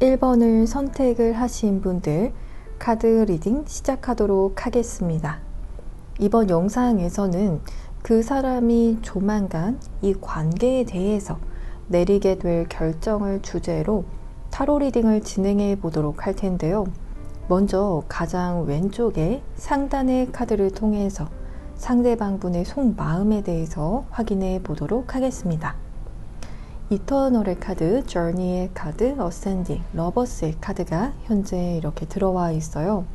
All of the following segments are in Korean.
1번을 선택을 하신 분들 카드 리딩 시작하도록 하겠습니다. 이번 영상에서는 그 사람이 조만간 이 관계에 대해서 내리게 될 결정을 주제로 타로 리딩을 진행해 보도록 할 텐데요. 먼저 가장 왼쪽에 상단의 카드를 통해서 상대방분의 속마음에 대해서 확인해 보도록 하겠습니다. 이터널의 카드, 저니의 카드, 어센딩, 러버스의 카드가 현재 이렇게 들어와 있어요.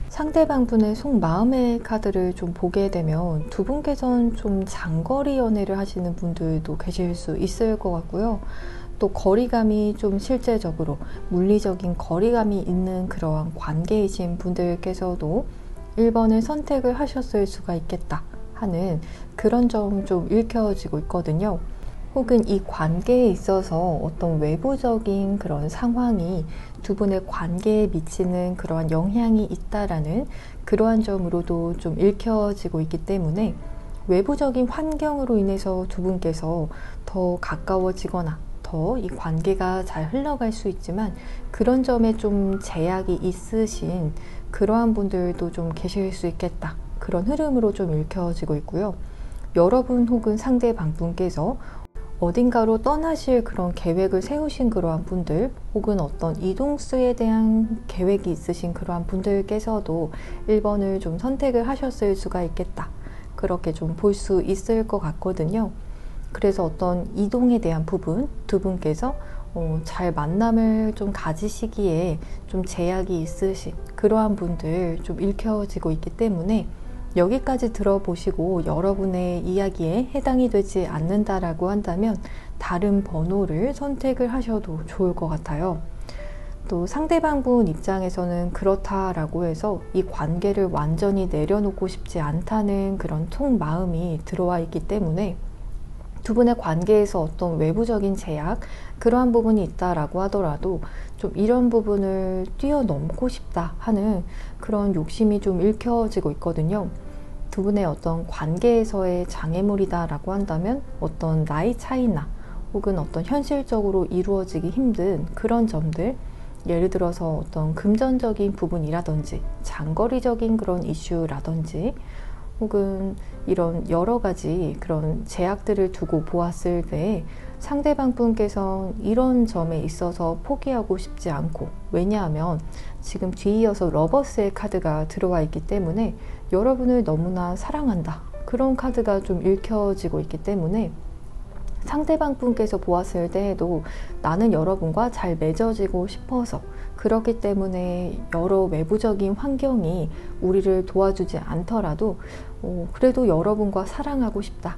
상대방분의 속마음의 카드를 좀 보게 되면 두 분께서는 좀 장거리 연애를 하시는 분들도 계실 수 있을 것 같고요. 또 거리감이 좀 실제적으로 물리적인 거리감이 있는 그러한 관계이신 분들께서도 1번을 선택을 하셨을 수가 있겠다 하는 그런 점 좀 읽혀지고 있거든요. 혹은 이 관계에 있어서 어떤 외부적인 그런 상황이 두 분의 관계에 미치는 그러한 영향이 있다라는 그러한 점으로도 좀 읽혀지고 있기 때문에 외부적인 환경으로 인해서 두 분께서 더 가까워지거나 더 이 관계가 잘 흘러갈 수 있지만 그런 점에 좀 제약이 있으신 그러한 분들도 좀 계실 수 있겠다. 그런 흐름으로 좀 읽혀지고 있고요. 여러분 혹은 상대방 분께서 어딘가로 떠나실 그런 계획을 세우신 그러한 분들 혹은 어떤 이동수에 대한 계획이 있으신 그러한 분들께서도 1번을 좀 선택을 하셨을 수가 있겠다. 그렇게 좀 볼 수 있을 것 같거든요. 그래서 어떤 이동에 대한 부분 두 분께서 잘 만남을 좀 가지시기에 좀 제약이 있으신 그러한 분들 좀 읽혀지고 있기 때문에 여기까지 들어보시고 여러분의 이야기에 해당이 되지 않는다라고 한다면 다른 번호를 선택을 하셔도 좋을 것 같아요. 또 상대방분 입장에서는 그렇다라고 해서 이 관계를 완전히 내려놓고 싶지 않다는 그런 속마음이 들어와 있기 때문에 두 분의 관계에서 어떤 외부적인 제약 그러한 부분이 있다라고 하더라도 좀 이런 부분을 뛰어넘고 싶다 하는 그런 욕심이 좀 읽혀지고 있거든요. 두 분의 어떤 관계에서의 장애물이다 라고 한다면 어떤 나이 차이나 혹은 어떤 현실적으로 이루어지기 힘든 그런 점들, 예를 들어서 어떤 금전적인 부분이라든지 장거리적인 그런 이슈라든지 혹은 이런 여러 가지 그런 제약들을 두고 보았을 때 상대방 분께서 이런 점에 있어서 포기하고 싶지 않고, 왜냐하면 지금 뒤이어서 러버스의 카드가 들어와 있기 때문에 여러분을 너무나 사랑한다 그런 카드가 좀 읽혀지고 있기 때문에 상대방 분께서 보았을 때에도 나는 여러분과 잘 맺어지고 싶어서 그렇기 때문에 여러 외부적인 환경이 우리를 도와주지 않더라도 그래도 여러분과 사랑하고 싶다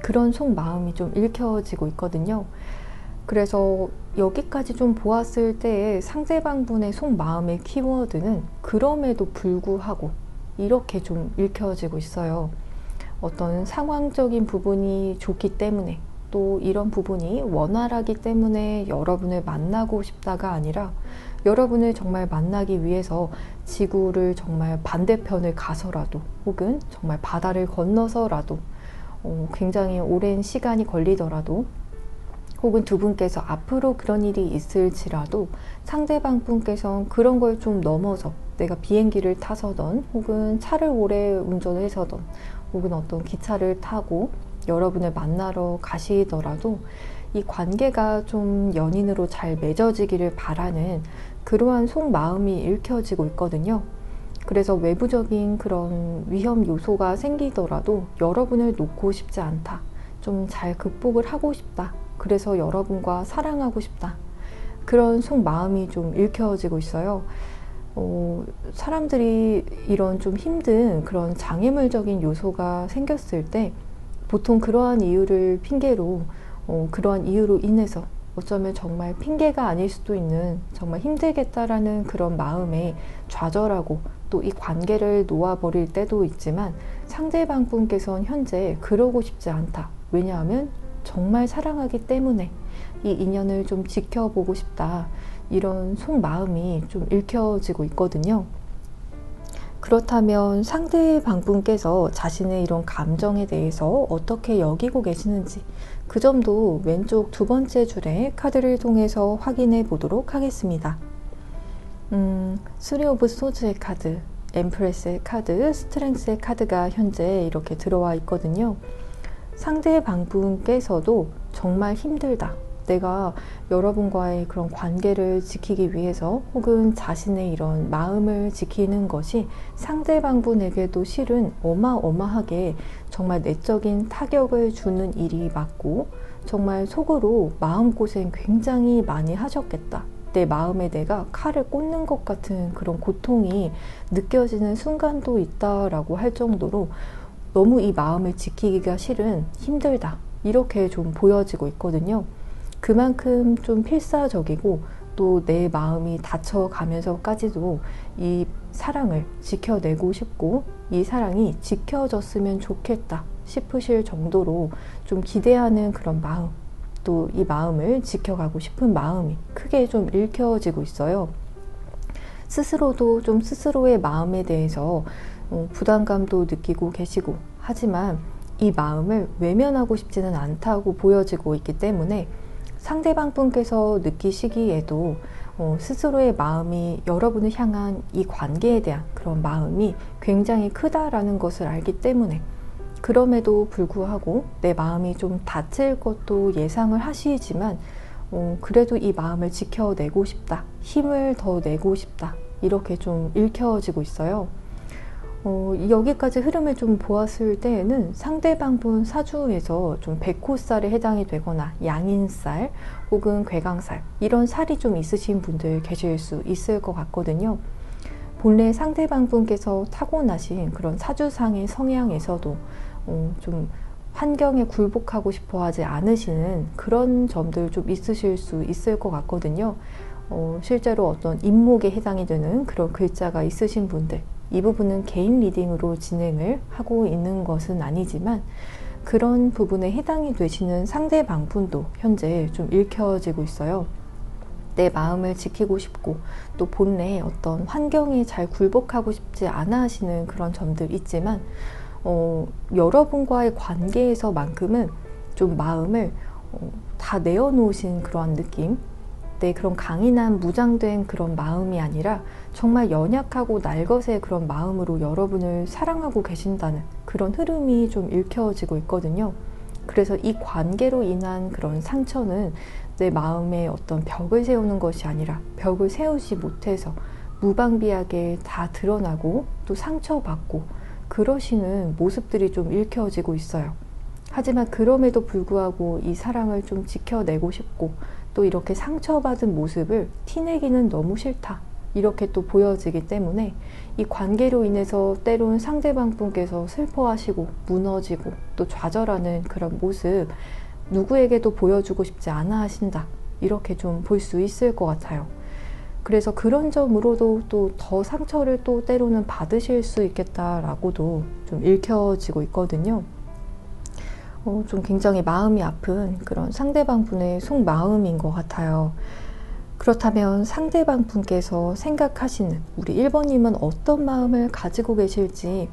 그런 속마음이 좀 읽혀지고 있거든요. 그래서 여기까지 좀 보았을 때에 상대방 분의 속마음의 키워드는 그럼에도 불구하고 이렇게 좀 읽혀지고 있어요. 어떤 상황적인 부분이 좋기 때문에 또 이런 부분이 원활하기 때문에 여러분을 만나고 싶다가 아니라 여러분을 정말 만나기 위해서 지구를 정말 반대편을 가서라도 혹은 정말 바다를 건너서라도 굉장히 오랜 시간이 걸리더라도 혹은 두 분께서 앞으로 그런 일이 있을지라도 상대방 분께서는 그런 걸 좀 넘어서 내가 비행기를 타서든 혹은 차를 오래 운전해서든 혹은 어떤 기차를 타고 여러분을 만나러 가시더라도 이 관계가 좀 연인으로 잘 맺어지기를 바라는 그러한 속마음이 읽혀지고 있거든요. 그래서 외부적인 그런 위험 요소가 생기더라도 여러분을 놓고 싶지 않다. 좀 잘 극복을 하고 싶다. 그래서 여러분과 사랑하고 싶다. 그런 속마음이 좀 읽혀지고 있어요. 사람들이 이런 좀 힘든 그런 장애물적인 요소가 생겼을 때 보통 그러한 이유를 핑계로 그러한 이유로 인해서 어쩌면 정말 핑계가 아닐 수도 있는 정말 힘들겠다라는 그런 마음에 좌절하고 또 이 관계를 놓아버릴 때도 있지만 상대방 분께서는 현재 그러고 싶지 않다. 왜냐하면 정말 사랑하기 때문에 이 인연을 좀 지켜보고 싶다. 이런 속마음이 좀 읽혀지고 있거든요. 그렇다면 상대방분께서 자신의 이런 감정에 대해서 어떻게 여기고 계시는지 그 점도 왼쪽 두 번째 줄의 카드를 통해서 확인해 보도록 하겠습니다. 쓰리 오브 소즈의 카드, 엠프레스의 카드, 스트렝스의 카드가 현재 이렇게 들어와 있거든요. 상대방분께서도 정말 힘들다. 내가 여러분과의 그런 관계를 지키기 위해서 혹은 자신의 이런 마음을 지키는 것이 상대방분에게도 실은 어마어마하게 정말 내적인 타격을 주는 일이 맞고 정말 속으로 마음고생 굉장히 많이 하셨겠다. 내 마음에 내가 칼을 꽂는 것 같은 그런 고통이 느껴지는 순간도 있다라고 할 정도로 너무 이 마음을 지키기가 실은 힘들다. 이렇게 좀 보여지고 있거든요. 그만큼 좀 필사적이고 또 내 마음이 다쳐가면서까지도 이 사랑을 지켜내고 싶고 이 사랑이 지켜졌으면 좋겠다 싶으실 정도로 좀 기대하는 그런 마음, 또 이 마음을 지켜가고 싶은 마음이 크게 좀 읽혀지고 있어요. 스스로도 좀 스스로의 마음에 대해서 부담감도 느끼고 계시고 하지만 이 마음을 외면하고 싶지는 않다고 보여지고 있기 때문에 상대방분께서 느끼시기에도 스스로의 마음이 여러분을 향한 이 관계에 대한 그런 마음이 굉장히 크다라는 것을 알기 때문에 그럼에도 불구하고 내 마음이 좀 다칠 것도 예상을 하시지만 그래도 이 마음을 지켜내고 싶다, 힘을 더 내고 싶다 이렇게 좀 읽혀지고 있어요. 여기까지 흐름을 좀 보았을 때에는 상대방분 사주에서 좀 백호살에 해당이 되거나 양인살 혹은 괴강살 이런 살이 좀 있으신 분들 계실 수 있을 것 같거든요. 본래 상대방분께서 타고나신 그런 사주상의 성향에서도 좀 환경에 굴복하고 싶어 하지 않으시는 그런 점들 좀 있으실 수 있을 것 같거든요. 실제로 어떤 임목에 해당이 되는 그런 글자가 있으신 분들, 이 부분은 개인 리딩으로 진행을 하고 있는 것은 아니지만 그런 부분에 해당이 되시는 상대방분도 현재 좀 읽혀지고 있어요. 내 마음을 지키고 싶고 또 본래 어떤 환경에 잘 굴복하고 싶지 않아 하시는 그런 점들 있지만 여러분과의 관계에서만큼은 좀 마음을 다 내어놓으신 그러한 느낌, 내 그런 강인한 무장된 그런 마음이 아니라 정말 연약하고 날것의 그런 마음으로 여러분을 사랑하고 계신다는 그런 흐름이 좀 읽혀지고 있거든요. 그래서 이 관계로 인한 그런 상처는 내 마음에 어떤 벽을 세우는 것이 아니라 벽을 세우지 못해서 무방비하게 다 드러나고 또 상처받고 그러시는 모습들이 좀 읽혀지고 있어요. 하지만 그럼에도 불구하고 이 사랑을 좀 지켜내고 싶고 또 이렇게 상처받은 모습을 티내기는 너무 싫다 이렇게 또 보여지기 때문에 이 관계로 인해서 때론 상대방분께서 슬퍼하시고 무너지고 또 좌절하는 그런 모습 누구에게도 보여주고 싶지 않아 하신다 이렇게 좀 볼 수 있을 것 같아요. 그래서 그런 점으로도 또 더 상처를 또 때로는 받으실 수 있겠다라고도 좀 읽혀지고 있거든요. 좀 굉장히 마음이 아픈 그런 상대방분의 속마음인 것 같아요. 그렇다면 상대방분께서 생각하시는 우리 1번님은 어떤 마음을 가지고 계실지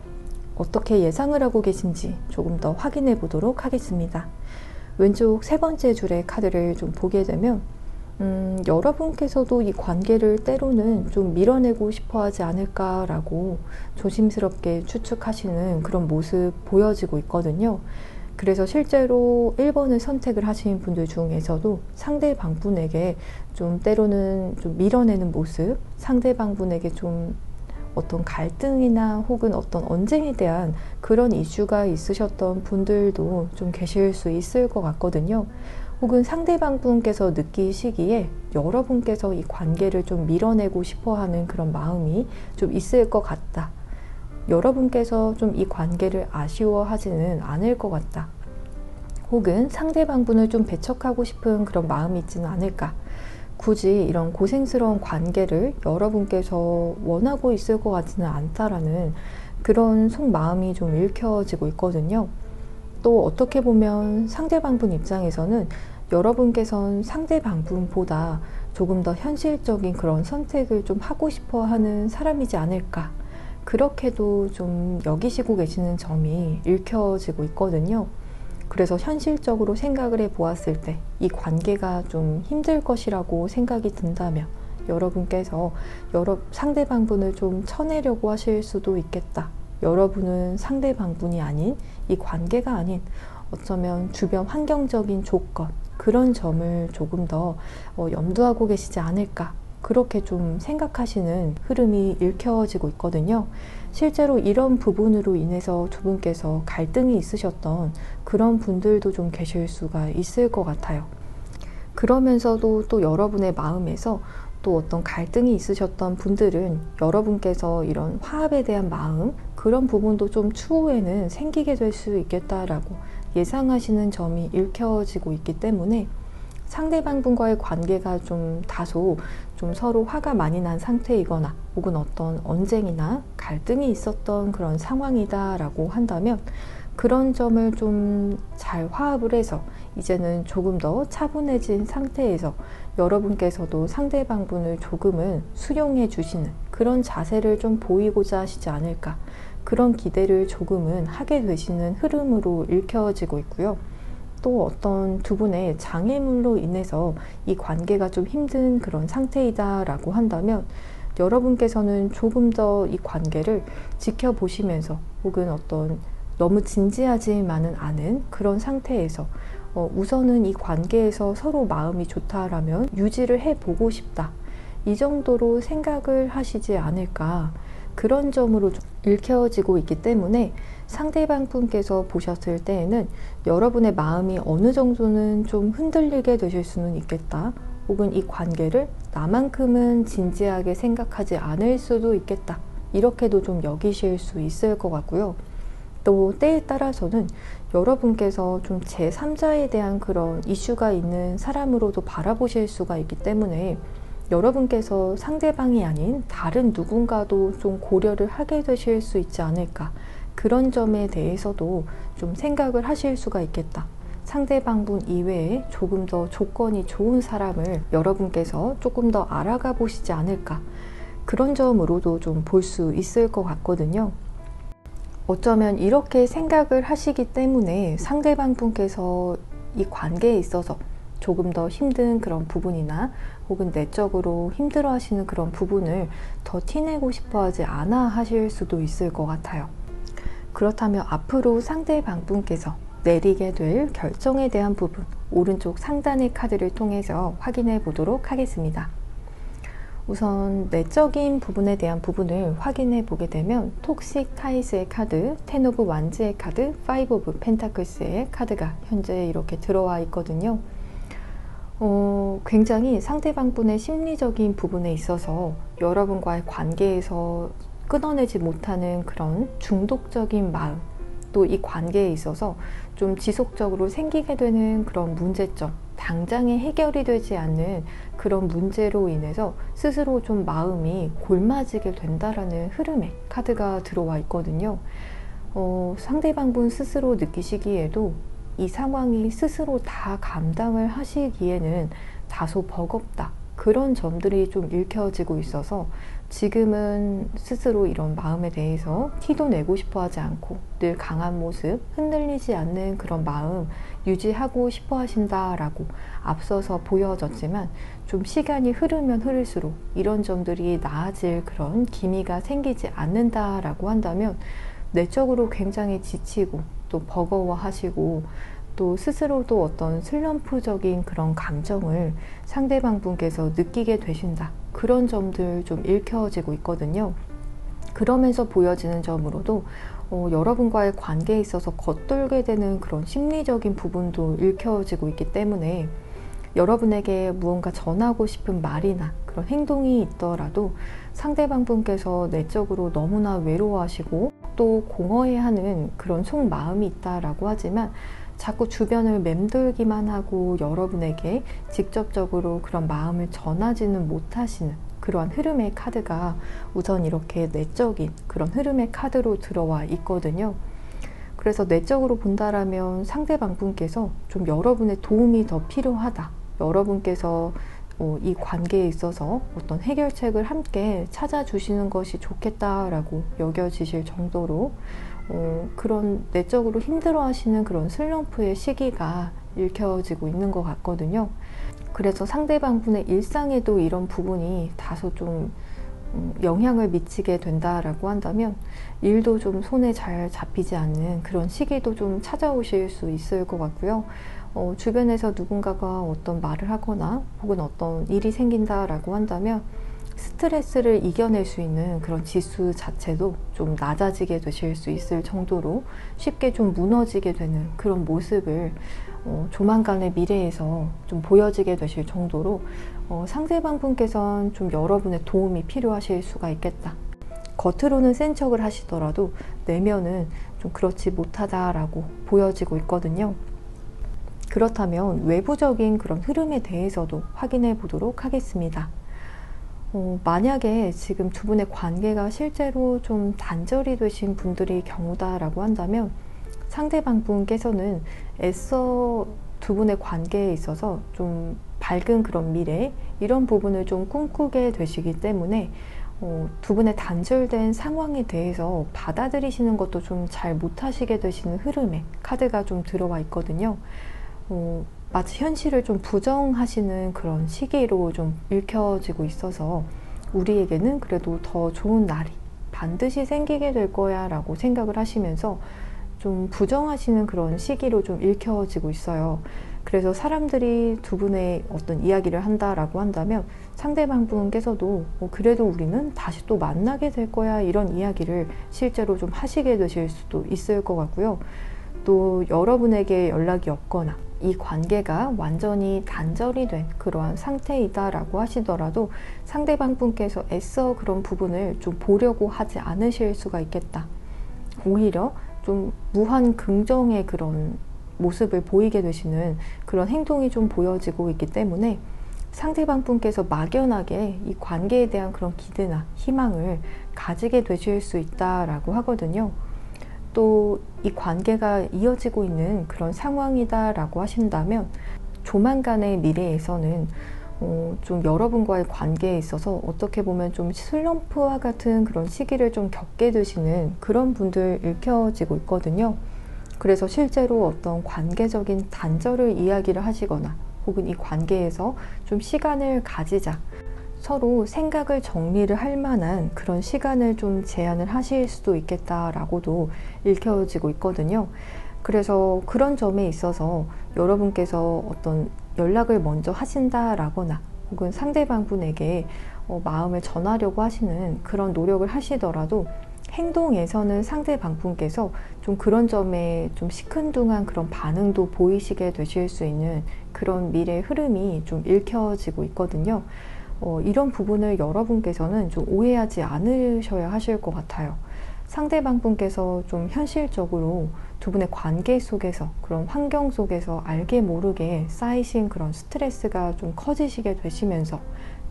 어떻게 예상을 하고 계신지 조금 더 확인해 보도록 하겠습니다. 왼쪽 세 번째 줄의 카드를 좀 보게 되면 여러분께서도 이 관계를 때로는 좀 밀어내고 싶어 하지 않을까라고 조심스럽게 추측하시는 그런 모습 보여지고 있거든요. 그래서 실제로 1번을 선택을 하신 분들 중에서도 상대방분에게 좀 때로는 좀 밀어내는 모습, 상대방분에게 좀 어떤 갈등이나 혹은 어떤 언쟁에 대한 그런 이슈가 있으셨던 분들도 좀 계실 수 있을 것 같거든요. 혹은 상대방분께서 느끼시기에 여러분께서 이 관계를 좀 밀어내고 싶어 하는 그런 마음이 좀 있을 것 같다. 여러분께서 좀 이 관계를 아쉬워하지는 않을 것 같다. 혹은 상대방분을 좀 배척하고 싶은 그런 마음이 있지는 않을까. 굳이 이런 고생스러운 관계를 여러분께서 원하고 있을 것 같지는 않다라는 그런 속마음이 좀 읽혀지고 있거든요. 또 어떻게 보면 상대방분 입장에서는 여러분께선 상대방분보다 조금 더 현실적인 그런 선택을 좀 하고 싶어 하는 사람이지 않을까. 그렇게도 좀 여기시고 계시는 점이 읽혀지고 있거든요. 그래서 현실적으로 생각을 해 보았을 때 이 관계가 좀 힘들 것이라고 생각이 든다면 여러분께서 상대방분을 좀 쳐내려고 하실 수도 있겠다. 여러분은 상대방분이 아닌, 이 관계가 아닌 어쩌면 주변 환경적인 조건, 그런 점을 조금 더 염두하고 계시지 않을까, 그렇게 좀 생각하시는 흐름이 읽혀지고 있거든요. 실제로 이런 부분으로 인해서 두 분께서 갈등이 있으셨던 그런 분들도 좀 계실 수가 있을 것 같아요. 그러면서도 또 여러분의 마음에서 또 어떤 갈등이 있으셨던 분들은 여러분께서 이런 화합에 대한 마음, 그런 부분도 좀 추후에는 생기게 될 수 있겠다라고 예상하시는 점이 읽혀지고 있기 때문에 상대방분과의 관계가 좀 다소 좀 서로 화가 많이 난 상태이거나 혹은 어떤 언쟁이나 갈등이 있었던 그런 상황이다라고 한다면 그런 점을 좀 잘 화합을 해서 이제는 조금 더 차분해진 상태에서 여러분께서도 상대방분을 조금은 수용해 주시는 그런 자세를 좀 보이고자 하시지 않을까, 그런 기대를 조금은 하게 되시는 흐름으로 읽혀지고 있고요. 또 어떤 두 분의 장애물로 인해서 이 관계가 좀 힘든 그런 상태이다라고 한다면 여러분께서는 조금 더 이 관계를 지켜보시면서 혹은 어떤 너무 진지하지만은 않은 그런 상태에서 우선은 이 관계에서 서로 마음이 좋다라면 유지를 해보고 싶다, 이 정도로 생각을 하시지 않을까, 그런 점으로 좀 읽혀지고 있기 때문에 상대방 분께서 보셨을 때에는 여러분의 마음이 어느 정도는 좀 흔들리게 되실 수는 있겠다, 혹은 이 관계를 나만큼은 진지하게 생각하지 않을 수도 있겠다, 이렇게도 좀 여기실 수 있을 것 같고요. 또 때에 따라서는 여러분께서 좀 제3자에 대한 그런 이슈가 있는 사람으로도 바라보실 수가 있기 때문에 여러분께서 상대방이 아닌 다른 누군가도 좀 고려를 하게 되실 수 있지 않을까, 그런 점에 대해서도 좀 생각을 하실 수가 있겠다. 상대방분 이외에 조금 더 조건이 좋은 사람을 여러분께서 조금 더 알아가 보시지 않을까, 그런 점으로도 좀 볼 수 있을 것 같거든요. 어쩌면 이렇게 생각을 하시기 때문에 상대방 분께서 이 관계에 있어서 조금 더 힘든 그런 부분이나 혹은 내적으로 힘들어 하시는 그런 부분을 더 티내고 싶어 하지 않아 하실 수도 있을 것 같아요. 그렇다면 앞으로 상대방 분께서 내리게 될 결정에 대한 부분, 오른쪽 상단의 카드를 통해서 확인해 보도록 하겠습니다. 우선 내적인 부분에 대한 부분을 확인해 보게 되면 톡식 타이스의 카드, 텐 오브 완즈의 카드, 파이브 오브 펜타클스의 카드가 현재 이렇게 들어와 있거든요. 굉장히 상대방분의 심리적인 부분에 있어서 여러분과의 관계에서 끊어내지 못하는 그런 중독적인 마음, 또 이 관계에 있어서 좀 지속적으로 생기게 되는 그런 문제점, 당장에 해결이 되지 않는 그런 문제로 인해서 스스로 좀 마음이 골마지게 된다라는 흐름의 카드가 들어와 있거든요. 상대방분 스스로 느끼시기에도 이 상황이 스스로 다 감당을 하시기에는 다소 버겁다, 그런 점들이 좀 읽혀지고 있어서 지금은 스스로 이런 마음에 대해서 티도 내고 싶어 하지 않고 늘 강한 모습, 흔들리지 않는 그런 마음 유지하고 싶어 하신다라고 앞서서 보여졌지만 좀 시간이 흐르면 흐를수록 이런 점들이 나아질 그런 기미가 생기지 않는다라고 한다면 내적으로 굉장히 지치고 또 버거워하시고 또 스스로도 어떤 슬럼프적인 그런 감정을 상대방 분께서 느끼게 되신다, 그런 점들 좀 읽혀지고 있거든요. 그러면서 보여지는 점으로도 여러분과의 관계에 있어서 겉돌게 되는 그런 심리적인 부분도 읽혀지고 있기 때문에 여러분에게 무언가 전하고 싶은 말이나 그런 행동이 있더라도 상대방 분께서 내적으로 너무나 외로워하시고 또 공허해하는 그런 속마음이 있다라고 하지만 자꾸 주변을 맴돌기만 하고 여러분에게 직접적으로 그런 마음을 전하지는 못하시는 그러한 흐름의 카드가 우선 이렇게 내적인 그런 흐름의 카드로 들어와 있거든요. 그래서 내적으로 본다라면 상대방 분께서 좀 여러분의 도움이 더 필요하다, 여러분께서 이 관계에 있어서 어떤 해결책을 함께 찾아주시는 것이 좋겠다라고 여겨지실 정도로 그런 내적으로 힘들어하시는 그런 슬럼프의 시기가 읽혀지고 있는 것 같거든요. 그래서 상대방분의 일상에도 이런 부분이 다소 좀 영향을 미치게 된다라고 한다면 일도 좀 손에 잘 잡히지 않는 그런 시기도 좀 찾아오실 수 있을 것 같고요. 주변에서 누군가가 어떤 말을 하거나 혹은 어떤 일이 생긴다라고 한다면 스트레스를 이겨낼 수 있는 그런 지수 자체도 좀 낮아지게 되실 수 있을 정도로 쉽게 좀 무너지게 되는 그런 모습을 조만간의 미래에서 좀 보여지게 되실 정도로 상대방 분께서는 좀 여러분의 도움이 필요하실 수가 있겠다. 겉으로는 센 척을 하시더라도 내면은 좀 그렇지 못하다라고 보여지고 있거든요. 그렇다면 외부적인 그런 흐름에 대해서도 확인해 보도록 하겠습니다. 만약에 지금 두 분의 관계가 실제로 좀 단절이 되신 분들이 경우다라고 한다면 상대방 분께서는 애써 두 분의 관계에 있어서 좀 밝은 그런 미래 이런 부분을 좀 꿈꾸게 되시기 때문에 두 분의 단절된 상황에 대해서 받아들이시는 것도 좀 잘 못하시게 되시는 흐름에 카드가 좀 들어와 있거든요. 마치 현실을 좀 부정하시는 그런 시기로 좀 읽혀지고 있어서 우리에게는 그래도 더 좋은 날이 반드시 생기게 될 거야 라고 생각을 하시면서 좀 부정하시는 그런 시기로 좀 읽혀지고 있어요. 그래서 사람들이 두 분의 어떤 이야기를 한다라고 한다면 상대방 분께서도 그래도 우리는 다시 또 만나게 될 거야 이런 이야기를 실제로 좀 하시게 되실 수도 있을 것 같고요. 또 여러분에게 연락이 없거나 이 관계가 완전히 단절이 된 그러한 상태이다라고 하시더라도 상대방 분께서 애써 그런 부분을 좀 보려고 하지 않으실 수가 있겠다. 오히려 좀 무한 긍정의 그런 모습을 보이게 되시는 그런 행동이 좀 보여지고 있기 때문에 상대방 분께서 막연하게 이 관계에 대한 그런 기대나 희망을 가지게 되실 수 있다라고 하거든요. 또 이 관계가 이어지고 있는 그런 상황이다라고 하신다면 조만간의 미래에서는 좀 여러분과의 관계에 있어서 어떻게 보면 좀 슬럼프와 같은 그런 시기를 좀 겪게 되시는 그런 분들 읽혀지고 있거든요. 그래서 실제로 어떤 관계적인 단절을 이야기를 하시거나 혹은 이 관계에서 좀 시간을 가지자 서로 생각을 정리를 할 만한 그런 시간을 좀 제안을 하실 수도 있겠다라고도 읽혀지고 있거든요. 그래서 그런 점에 있어서 여러분께서 어떤 연락을 먼저 하신다라거나 혹은 상대방 분에게 마음을 전하려고 하시는 그런 노력을 하시더라도 행동에서는 상대방 분께서 좀 그런 점에 좀 시큰둥한 그런 반응도 보이시게 되실 수 있는 그런 미래 흐름이 좀 읽혀지고 있거든요. 이런 부분을 여러분께서는 좀 오해하지 않으셔야 하실 것 같아요. 상대방 분께서 좀 현실적으로 두 분의 관계 속에서 그런 환경 속에서 알게 모르게 쌓이신 그런 스트레스가 좀 커지시게 되시면서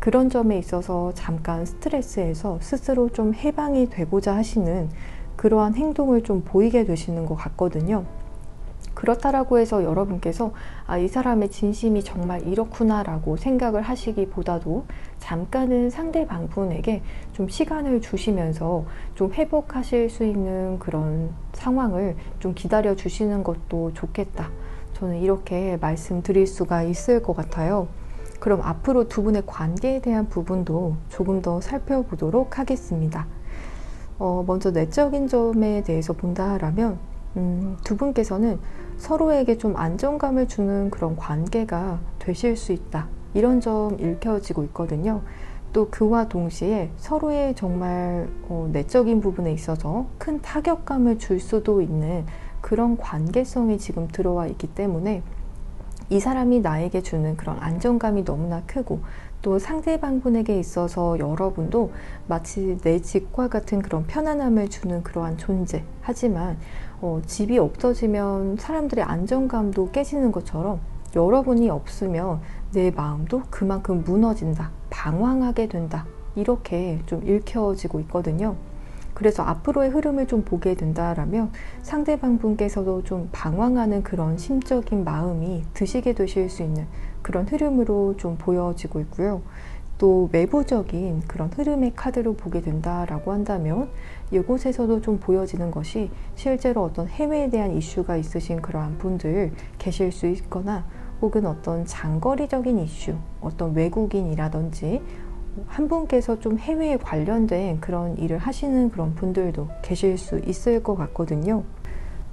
그런 점에 있어서 잠깐 스트레스에서 스스로 좀 해방이 되고자 하시는 그러한 행동을 좀 보이게 되시는 것 같거든요. 그렇다라고 해서 여러분께서 이 사람의 진심이 정말 이렇구나 라고 생각을 하시기보다도 잠깐은 상대방 분에게 좀 시간을 주시면서 좀 회복하실 수 있는 그런 상황을 좀 기다려 주시는 것도 좋겠다. 저는 이렇게 말씀드릴 수가 있을 것 같아요. 그럼 앞으로 두 분의 관계에 대한 부분도 조금 더 살펴보도록 하겠습니다. 먼저 내적인 점에 대해서 본다라면 두 분께서는 서로에게 좀 안정감을 주는 그런 관계가 되실 수 있다. 이런 점 읽혀지고 있거든요. 또 그와 동시에 서로의 정말 내적인 부분에 있어서 큰 타격감을 줄 수도 있는 그런 관계성이 지금 들어와 있기 때문에 이 사람이 나에게 주는 그런 안정감이 너무나 크고 또 상대방 분에게 있어서 여러분도 마치 내 집과 같은 그런 편안함을 주는 그러한 존재. 하지만 집이 없어지면 사람들의 안정감도 깨지는 것처럼 여러분이 없으면 내 마음도 그만큼 무너진다, 방황하게 된다. 이렇게 좀 읽혀지고 있거든요. 그래서 앞으로의 흐름을 좀 보게 된다라면 상대방 분께서도 좀 방황하는 그런 심적인 마음이 드시게 되실 수 있는 그런 흐름으로 좀 보여지고 있고요. 또 외부적인 그런 흐름의 카드로 보게 된다라고 한다면 이곳에서도 좀 보여지는 것이 실제로 어떤 해외에 대한 이슈가 있으신 그러한 분들 계실 수 있거나 혹은 어떤 장거리적인 이슈, 어떤 외국인이라든지 한 분께서 좀 해외에 관련된 그런 일을 하시는 그런 분들도 계실 수 있을 것 같거든요.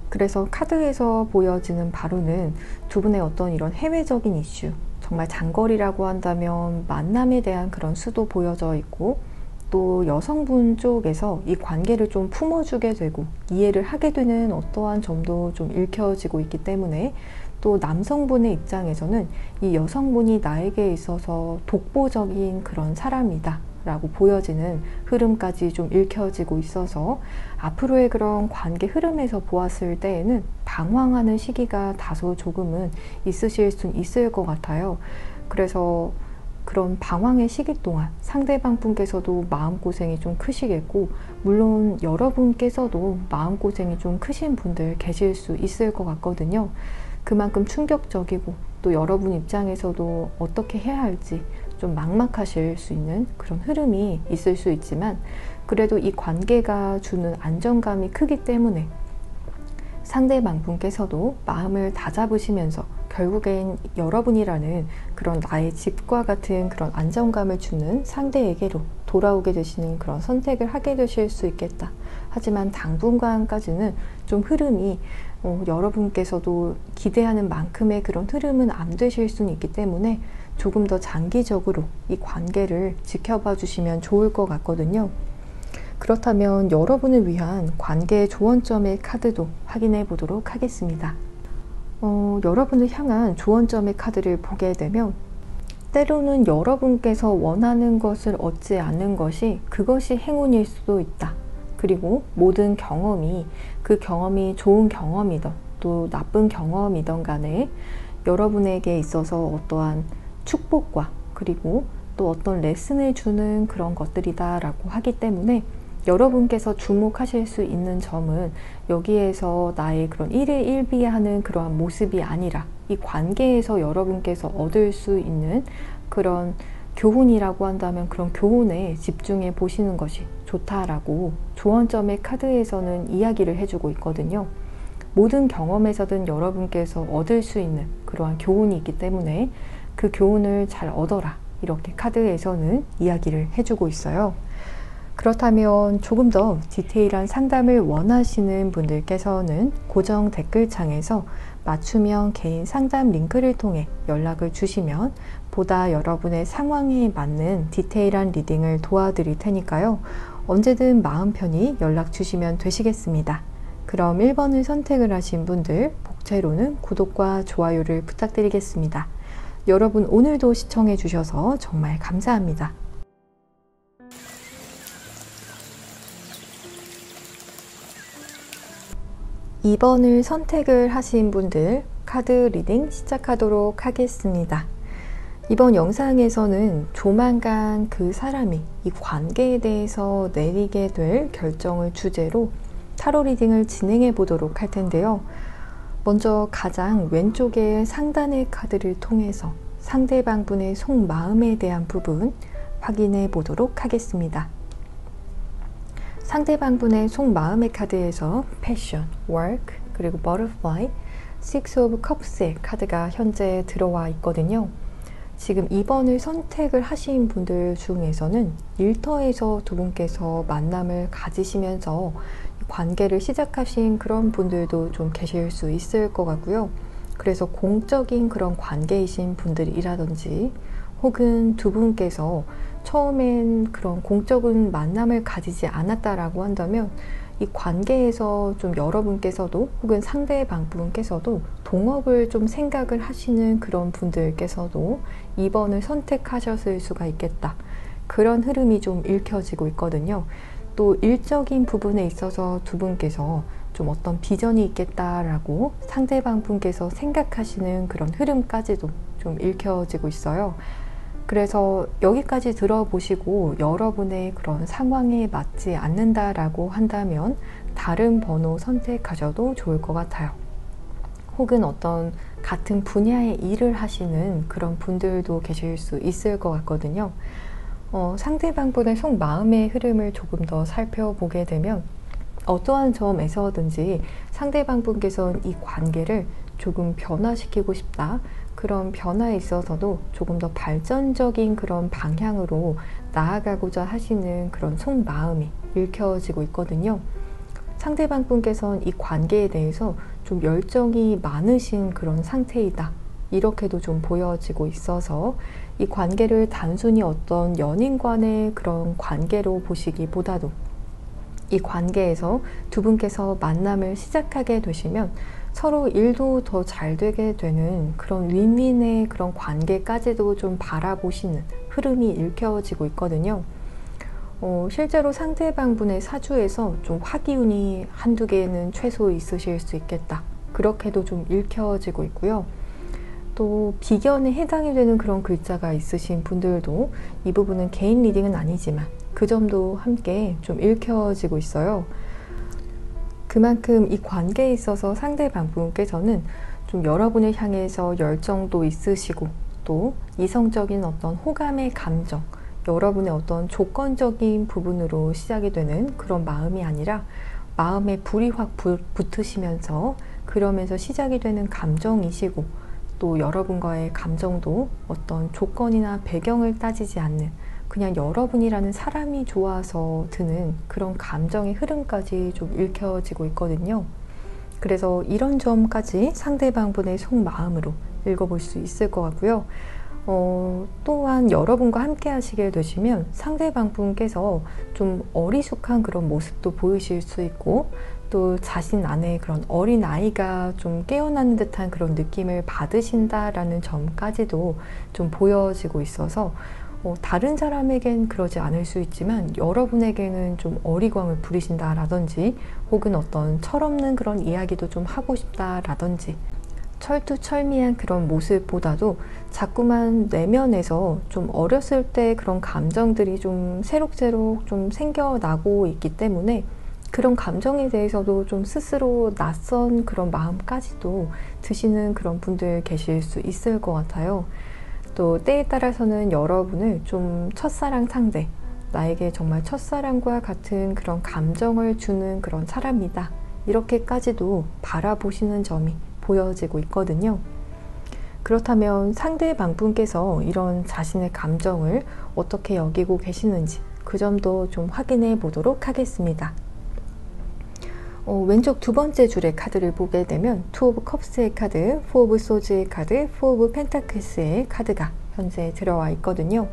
그래서 카드에서 보여지는 바로는 두 분의 어떤 이런 해외적인 이슈, 정말 장거리라고 한다면 만남에 대한 그런 수도 보여져 있고, 또 여성분 쪽에서 이 관계를 좀 품어주게 되고 이해를 하게 되는 어떠한 점도 좀 읽혀지고 있기 때문에, 또 남성분의 입장에서는 이 여성분이 나에게 있어서 독보적인 그런 사람이다 라고 보여지는 흐름까지 좀 읽혀지고 있어서 앞으로의 그런 관계 흐름에서 보았을 때에는 방황하는 시기가 다소 조금은 있으실 수 있을 것 같아요. 그래서 그런 방황의 시기 동안 상대방 분께서도 마음고생이 좀 크시겠고, 물론 여러분께서도 마음고생이 좀 크신 분들 계실 수 있을 것 같거든요. 그만큼 충격적이고 또 여러분 입장에서도 어떻게 해야 할지 좀 막막하실 수 있는 그런 흐름이 있을 수 있지만, 그래도 이 관계가 주는 안정감이 크기 때문에 상대방 분께서도 마음을 다잡으시면서 결국엔 여러분이라는 그런 나의 집과 같은 그런 안정감을 주는 상대에게로 돌아오게 되시는 그런 선택을 하게 되실 수 있겠다. 하지만 당분간까지는 좀 흐름이 여러분께서도 기대하는 만큼의 그런 흐름은 안 되실 수는 있기 때문에 조금 더 장기적으로 이 관계를 지켜봐 주시면 좋을 것 같거든요. 그렇다면 여러분을 위한 관계의 조언점의 카드도 확인해 보도록 하겠습니다. 여러분을 향한 조언점의 카드를 보게 되면, 때로는 여러분께서 원하는 것을 얻지 않는 것이 그것이 행운일 수도 있다. 그리고 모든 경험이, 그 경험이 좋은 경험이든 또 나쁜 경험이든 간에 여러분에게 있어서 어떠한 축복과 그리고 또 어떤 레슨을 주는 그런 것들이다 라고 하기 때문에, 여러분께서 주목하실 수 있는 점은 여기에서 나의 그런 일희일비하는 그러한 모습이 아니라 이 관계에서 여러분께서 얻을 수 있는 그런 교훈이라고 한다면 그런 교훈에 집중해 보시는 것이 좋다라고 조언점의 카드에서는 이야기를 해주고 있거든요. 모든 경험에서든 여러분께서 얻을 수 있는 그러한 교훈이 있기 때문에 그 교훈을 잘 얻어라, 이렇게 카드에서는 이야기를 해주고 있어요. 그렇다면 조금 더 디테일한 상담을 원하시는 분들께서는 고정 댓글창에서 맞춤형 개인 상담 링크를 통해 연락을 주시면 보다 여러분의 상황에 맞는 디테일한 리딩을 도와드릴 테니까요. 언제든 마음 편히 연락 주시면 되시겠습니다. 그럼 1번을 선택을 하신 분들, 복채로는 구독과 좋아요를 부탁드리겠습니다. 여러분 오늘도 시청해 주셔서 정말 감사합니다. 2번을 선택을 하신 분들, 카드 리딩 시작하도록 하겠습니다. 이번 영상에서는 조만간 그 사람이 이 관계에 대해서 내리게 될 결정을 주제로 타로 리딩을 진행해 보도록 할 텐데요. 먼저 가장 왼쪽의 상단의 카드를 통해서 상대방 분의 속마음에 대한 부분 확인해 보도록 하겠습니다. 상대방 분의 속마음의 카드에서 Passion, Work, 그리고 Butterfly, Six of Cups의 카드가 현재 들어와 있거든요. 지금 2번을 선택을 하신 분들 중에서는 일터에서 두 분께서 만남을 가지시면서 관계를 시작하신 그런 분들도 좀 계실 수 있을 것 같고요. 그래서 공적인 그런 관계이신 분들이라든지 혹은 두 분께서 처음엔 그런 공적인 만남을 가지지 않았다라고 한다면 이 관계에서 좀 여러분께서도 혹은 상대방 분께서도 동업을 좀 생각을 하시는 그런 분들께서도 2번을 선택하셨을 수가 있겠다. 그런 흐름이 좀 읽혀지고 있거든요. 또 일적인 부분에 있어서 두 분께서 좀 어떤 비전이 있겠다라고 상대방 분께서 생각하시는 그런 흐름까지도 좀 읽혀지고 있어요. 그래서 여기까지 들어보시고 여러분의 그런 상황에 맞지 않는다라고 한다면 다른 번호 선택하셔도 좋을 것 같아요. 혹은 어떤 같은 분야의 일을 하시는 그런 분들도 계실 수 있을 것 같거든요. 상대방분의 속마음의 흐름을 조금 더 살펴보게 되면 어떠한 점에서든지 상대방분께서는 이 관계를 조금 변화시키고 싶다. 그런 변화에 있어서도 조금 더 발전적인 그런 방향으로 나아가고자 하시는 그런 속마음이 읽혀지고 있거든요. 상대방분께서는 이 관계에 대해서 좀 열정이 많으신 그런 상태이다. 이렇게도 좀 보여지고 있어서 이 관계를 단순히 어떤 연인 간의 그런 관계로 보시기보다도 이 관계에서 두 분께서 만남을 시작하게 되시면 서로 일도 더 잘 되게 되는 그런 윈윈의 그런 관계까지도 좀 바라보시는 흐름이 읽혀지고 있거든요. 실제로 상대방분의 사주에서 좀 화기운이 한두 개는 최소 있으실 수 있겠다. 그렇게도 좀 읽혀지고 있고요. 또 비견에 해당이 되는 그런 글자가 있으신 분들도 이 부분은 개인 리딩은 아니지만 그 점도 함께 좀 읽혀지고 있어요. 그만큼 이 관계에 있어서 상대방분께서는 좀 여러분을 향해서 열정도 있으시고 또 이성적인 어떤 호감의 감정, 여러분의 어떤 조건적인 부분으로 시작이 되는 그런 마음이 아니라 마음에 불이 확 붙으시면서 그러면서 시작이 되는 감정이시고 또 여러분과의 감정도 어떤 조건이나 배경을 따지지 않는 그냥 여러분이라는 사람이 좋아서 드는 그런 감정의 흐름까지 좀 읽혀지고 있거든요. 그래서 이런 점까지 상대방분의 속마음으로 읽어볼 수 있을 것 같고요. 또한 여러분과 함께 하시게 되시면 상대방분께서 좀 어리숙한 그런 모습도 보이실 수 있고 또 자신 안에 그런 어린아이가 좀 깨어나는 듯한 그런 느낌을 받으신다라는 점까지도 좀 보여지고 있어서 다른 사람에겐 그러지 않을 수 있지만 여러분에게는 좀 어리광을 부리신다라든지 혹은 어떤 철없는 그런 이야기도 좀 하고 싶다라든지 철두철미한 그런 모습보다도 자꾸만 내면에서 좀 어렸을 때 그런 감정들이 좀 새록새록 좀 생겨나고 있기 때문에 그런 감정에 대해서도 좀 스스로 낯선 그런 마음까지도 드시는 그런 분들 계실 수 있을 것 같아요. 또 때에 따라서는 여러분을 좀 첫사랑 상대, 나에게 정말 첫사랑과 같은 그런 감정을 주는 그런 사람이다. 이렇게까지도 바라보시는 점이 보여지고 있거든요. 그렇다면 상대방분께서 이런 자신의 감정을 어떻게 여기고 계시는지 그 점도 좀 확인해 보도록 하겠습니다. 왼쪽 두 번째 줄의 카드를 보게 되면 투 오브 컵스의 카드, 포 오브 소즈의 카드, 포 오브 펜타클스의 카드가 현재 들어와 있거든요.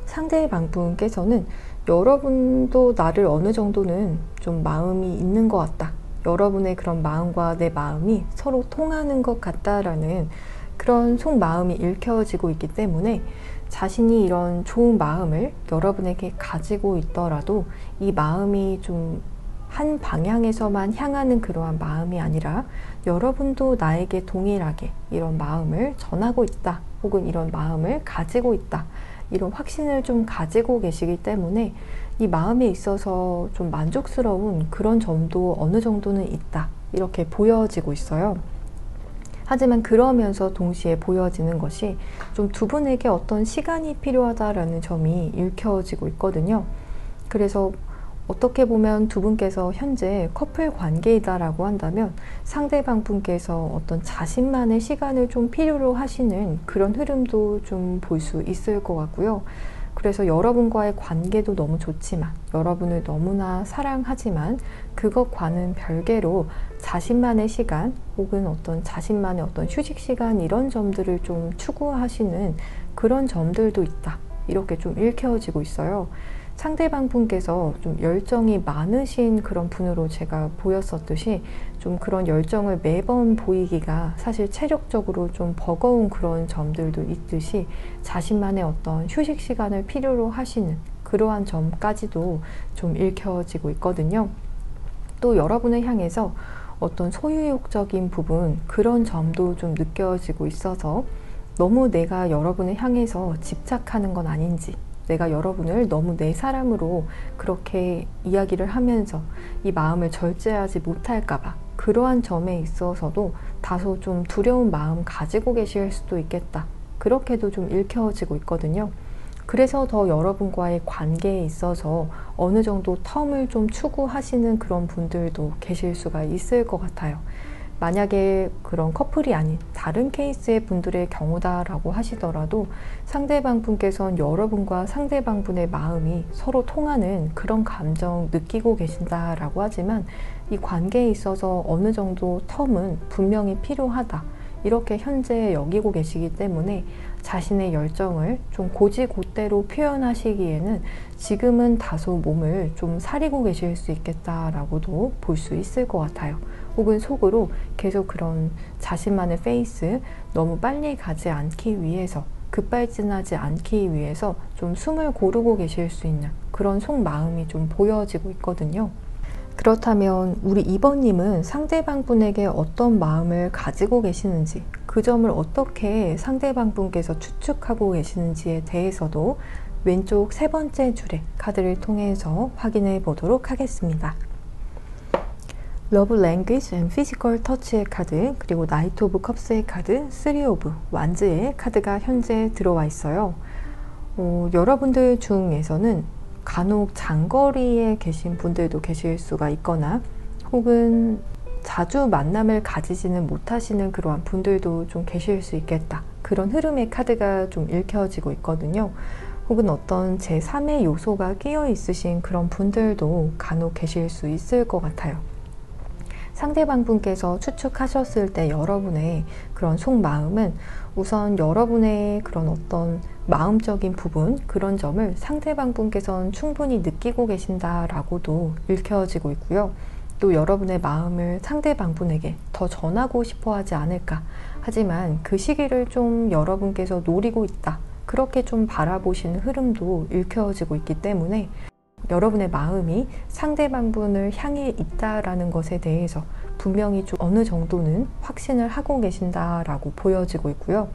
상대방분께서는 여러분도 나를 어느 정도는 좀 마음이 있는 것 같다. 여러분의 그런 마음과 내 마음이 서로 통하는 것 같다라는 그런 속마음이 읽혀지고 있기 때문에 자신이 이런 좋은 마음을 여러분에게 가지고 있더라도 이 마음이 좀 한 방향에서만 향하는 그러한 마음이 아니라 여러분도 나에게 동일하게 이런 마음을 전하고 있다 혹은 이런 마음을 가지고 있다 이런 확신을 좀 가지고 계시기 때문에 이 마음에 있어서 좀 만족스러운 그런 점도 어느 정도는 있다 이렇게 보여지고 있어요. 하지만 그러면서 동시에 보여지는 것이 좀 두 분에게 어떤 시간이 필요하다라는 점이 읽혀지고 있거든요. 그래서 어떻게 보면 두 분께서 현재 커플 관계이다라고 한다면 상대방 분께서 어떤 자신만의 시간을 좀 필요로 하시는 그런 흐름도 좀 볼 수 있을 것 같고요. 그래서 여러분과의 관계도 너무 좋지만 여러분을 너무나 사랑하지만 그것과는 별개로 자신만의 시간 혹은 어떤 자신만의 어떤 휴식 시간 이런 점들을 좀 추구하시는 그런 점들도 있다. 이렇게 좀 읽혀지고 있어요. 상대방 분께서 좀 열정이 많으신 그런 분으로 제가 보였었듯이 좀 그런 열정을 매번 보이기가 사실 체력적으로 좀 버거운 그런 점들도 있듯이 자신만의 어떤 휴식 시간을 필요로 하시는 그러한 점까지도 좀 읽혀지고 있거든요. 또 여러분을 향해서 어떤 소유욕적인 부분 그런 점도 좀 느껴지고 있어서 너무 내가 여러분을 향해서 집착하는 건 아닌지 내가 여러분을 너무 내 사람으로 그렇게 이야기를 하면서 이 마음을 절제하지 못할까봐 그러한 점에 있어서도 다소 좀 두려운 마음 가지고 계실 수도 있겠다. 그렇게도 좀 읽혀지고 있거든요. 그래서 더 여러분과의 관계에 있어서 어느 정도 텀을 좀 추구하시는 그런 분들도 계실 수가 있을 것 같아요. 만약에 그런 커플이 아닌 다른 케이스의 분들의 경우다라고 하시더라도 상대방 분께서는 여러분과 상대방 분의 마음이 서로 통하는 그런 감정 느끼고 계신다라고 하지만 이 관계에 있어서 어느 정도 텀은 분명히 필요하다. 이렇게 현재 여기고 계시기 때문에 자신의 열정을 좀 곧이곧대로 표현하시기에는 지금은 다소 몸을 좀 사리고 계실 수 있겠다라고도 볼 수 있을 것 같아요. 혹은 속으로 계속 그런 자신만의 페이스, 너무 빨리 가지 않기 위해서, 급발진하지 않기 위해서 좀 숨을 고르고 계실 수 있는 그런 속마음이 좀 보여지고 있거든요. 그렇다면 우리 2번님은 상대방 분에게 어떤 마음을 가지고 계시는지, 그 점을 어떻게 상대방 분께서 추측하고 계시는지에 대해서도 왼쪽 세 번째 줄의 카드를 통해서 확인해 보도록 하겠습니다. Love Language and Physical Touch의 카드, 그리고 나이트 오브 컵스의 카드, 3 오브 완즈의 카드가 현재 들어와 있어요. 여러분들 중에서는 간혹 장거리에 계신 분들도 계실 수가 있거나 혹은 자주 만남을 가지지는 못하시는 그러한 분들도 좀 계실 수 있겠다. 그런 흐름의 카드가 좀 읽혀지고 있거든요. 혹은 어떤 제3의 요소가 끼어 있으신 그런 분들도 간혹 계실 수 있을 것 같아요. 상대방 분께서 추측하셨을 때 여러분의 그런 속마음은 우선 여러분의 그런 어떤 마음적인 부분, 그런 점을 상대방 분께서는 충분히 느끼고 계신다라고도 읽혀지고 있고요. 또 여러분의 마음을 상대방 분에게 더 전하고 싶어 하지 않을까. 하지만 그 시기를 좀 여러분께서 노리고 있다. 그렇게 좀 바라보시는 흐름도 읽혀지고 있기 때문에 여러분의 마음이 상대방 분을 향해 있다라는 것에 대해서 분명히 좀 어느 정도는 확신을 하고 계신다라고 보여지고 있고요.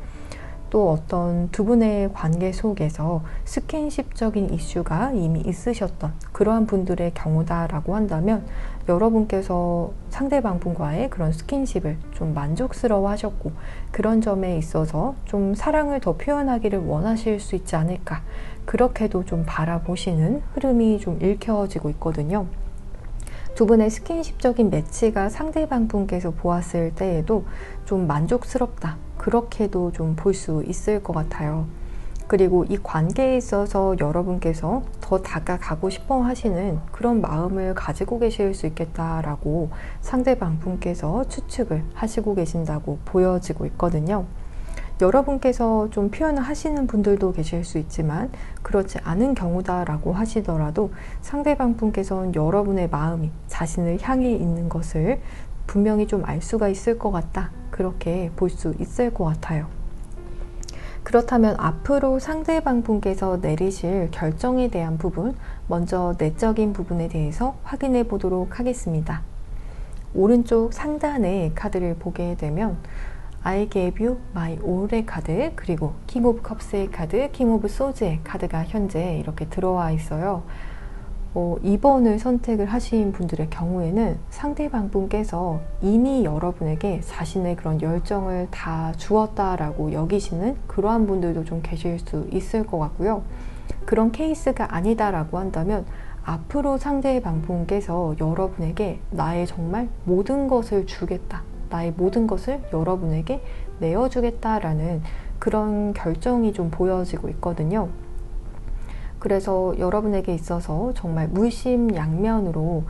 또 어떤 두 분의 관계 속에서 스킨십적인 이슈가 이미 있으셨던 그러한 분들의 경우다라고 한다면 여러분께서 상대방 분과의 그런 스킨십을 좀 만족스러워 하셨고 그런 점에 있어서 좀 사랑을 더 표현하기를 원하실 수 있지 않을까, 그렇게도 좀 바라보시는 흐름이 좀 읽혀지고 있거든요. 두 분의 스킨십적인 매치가 상대방 분께서 보았을 때에도 좀 만족스럽다, 그렇게도 좀 볼 수 있을 것 같아요. 그리고 이 관계에 있어서 여러분께서 더 다가가고 싶어 하시는 그런 마음을 가지고 계실 수 있겠다라고 상대방 분께서 추측을 하시고 계신다고 보여지고 있거든요. 여러분께서 좀 표현을 하시는 분들도 계실 수 있지만 그렇지 않은 경우다라고 하시더라도 상대방 분께서는 여러분의 마음이 자신을 향해 있는 것을 분명히 좀 알 수가 있을 것 같다, 그렇게 볼 수 있을 것 같아요. 그렇다면 앞으로 상대방 분께서 내리실 결정에 대한 부분, 먼저 내적인 부분에 대해서 확인해 보도록 하겠습니다. 오른쪽 상단의 카드를 보게 되면 I gave you my all의 카드, 그리고 킹 오브 컵스의 카드, 킹 오브 소즈의 카드가 현재 이렇게 들어와 있어요. 2번을 선택을 하신 분들의 경우에는 상대방 분께서 이미 여러분에게 자신의 그런 열정을 다 주었다라고 여기시는 그러한 분들도 좀 계실 수 있을 것 같고요. 그런 케이스가 아니다라고 한다면 앞으로 상대방 분께서 여러분에게 나의 정말 모든 것을 주겠다, 나의 모든 것을 여러분에게 내어주겠다라는 그런 결정이 좀 보여지고 있거든요. 그래서 여러분에게 있어서 정말 물심양면으로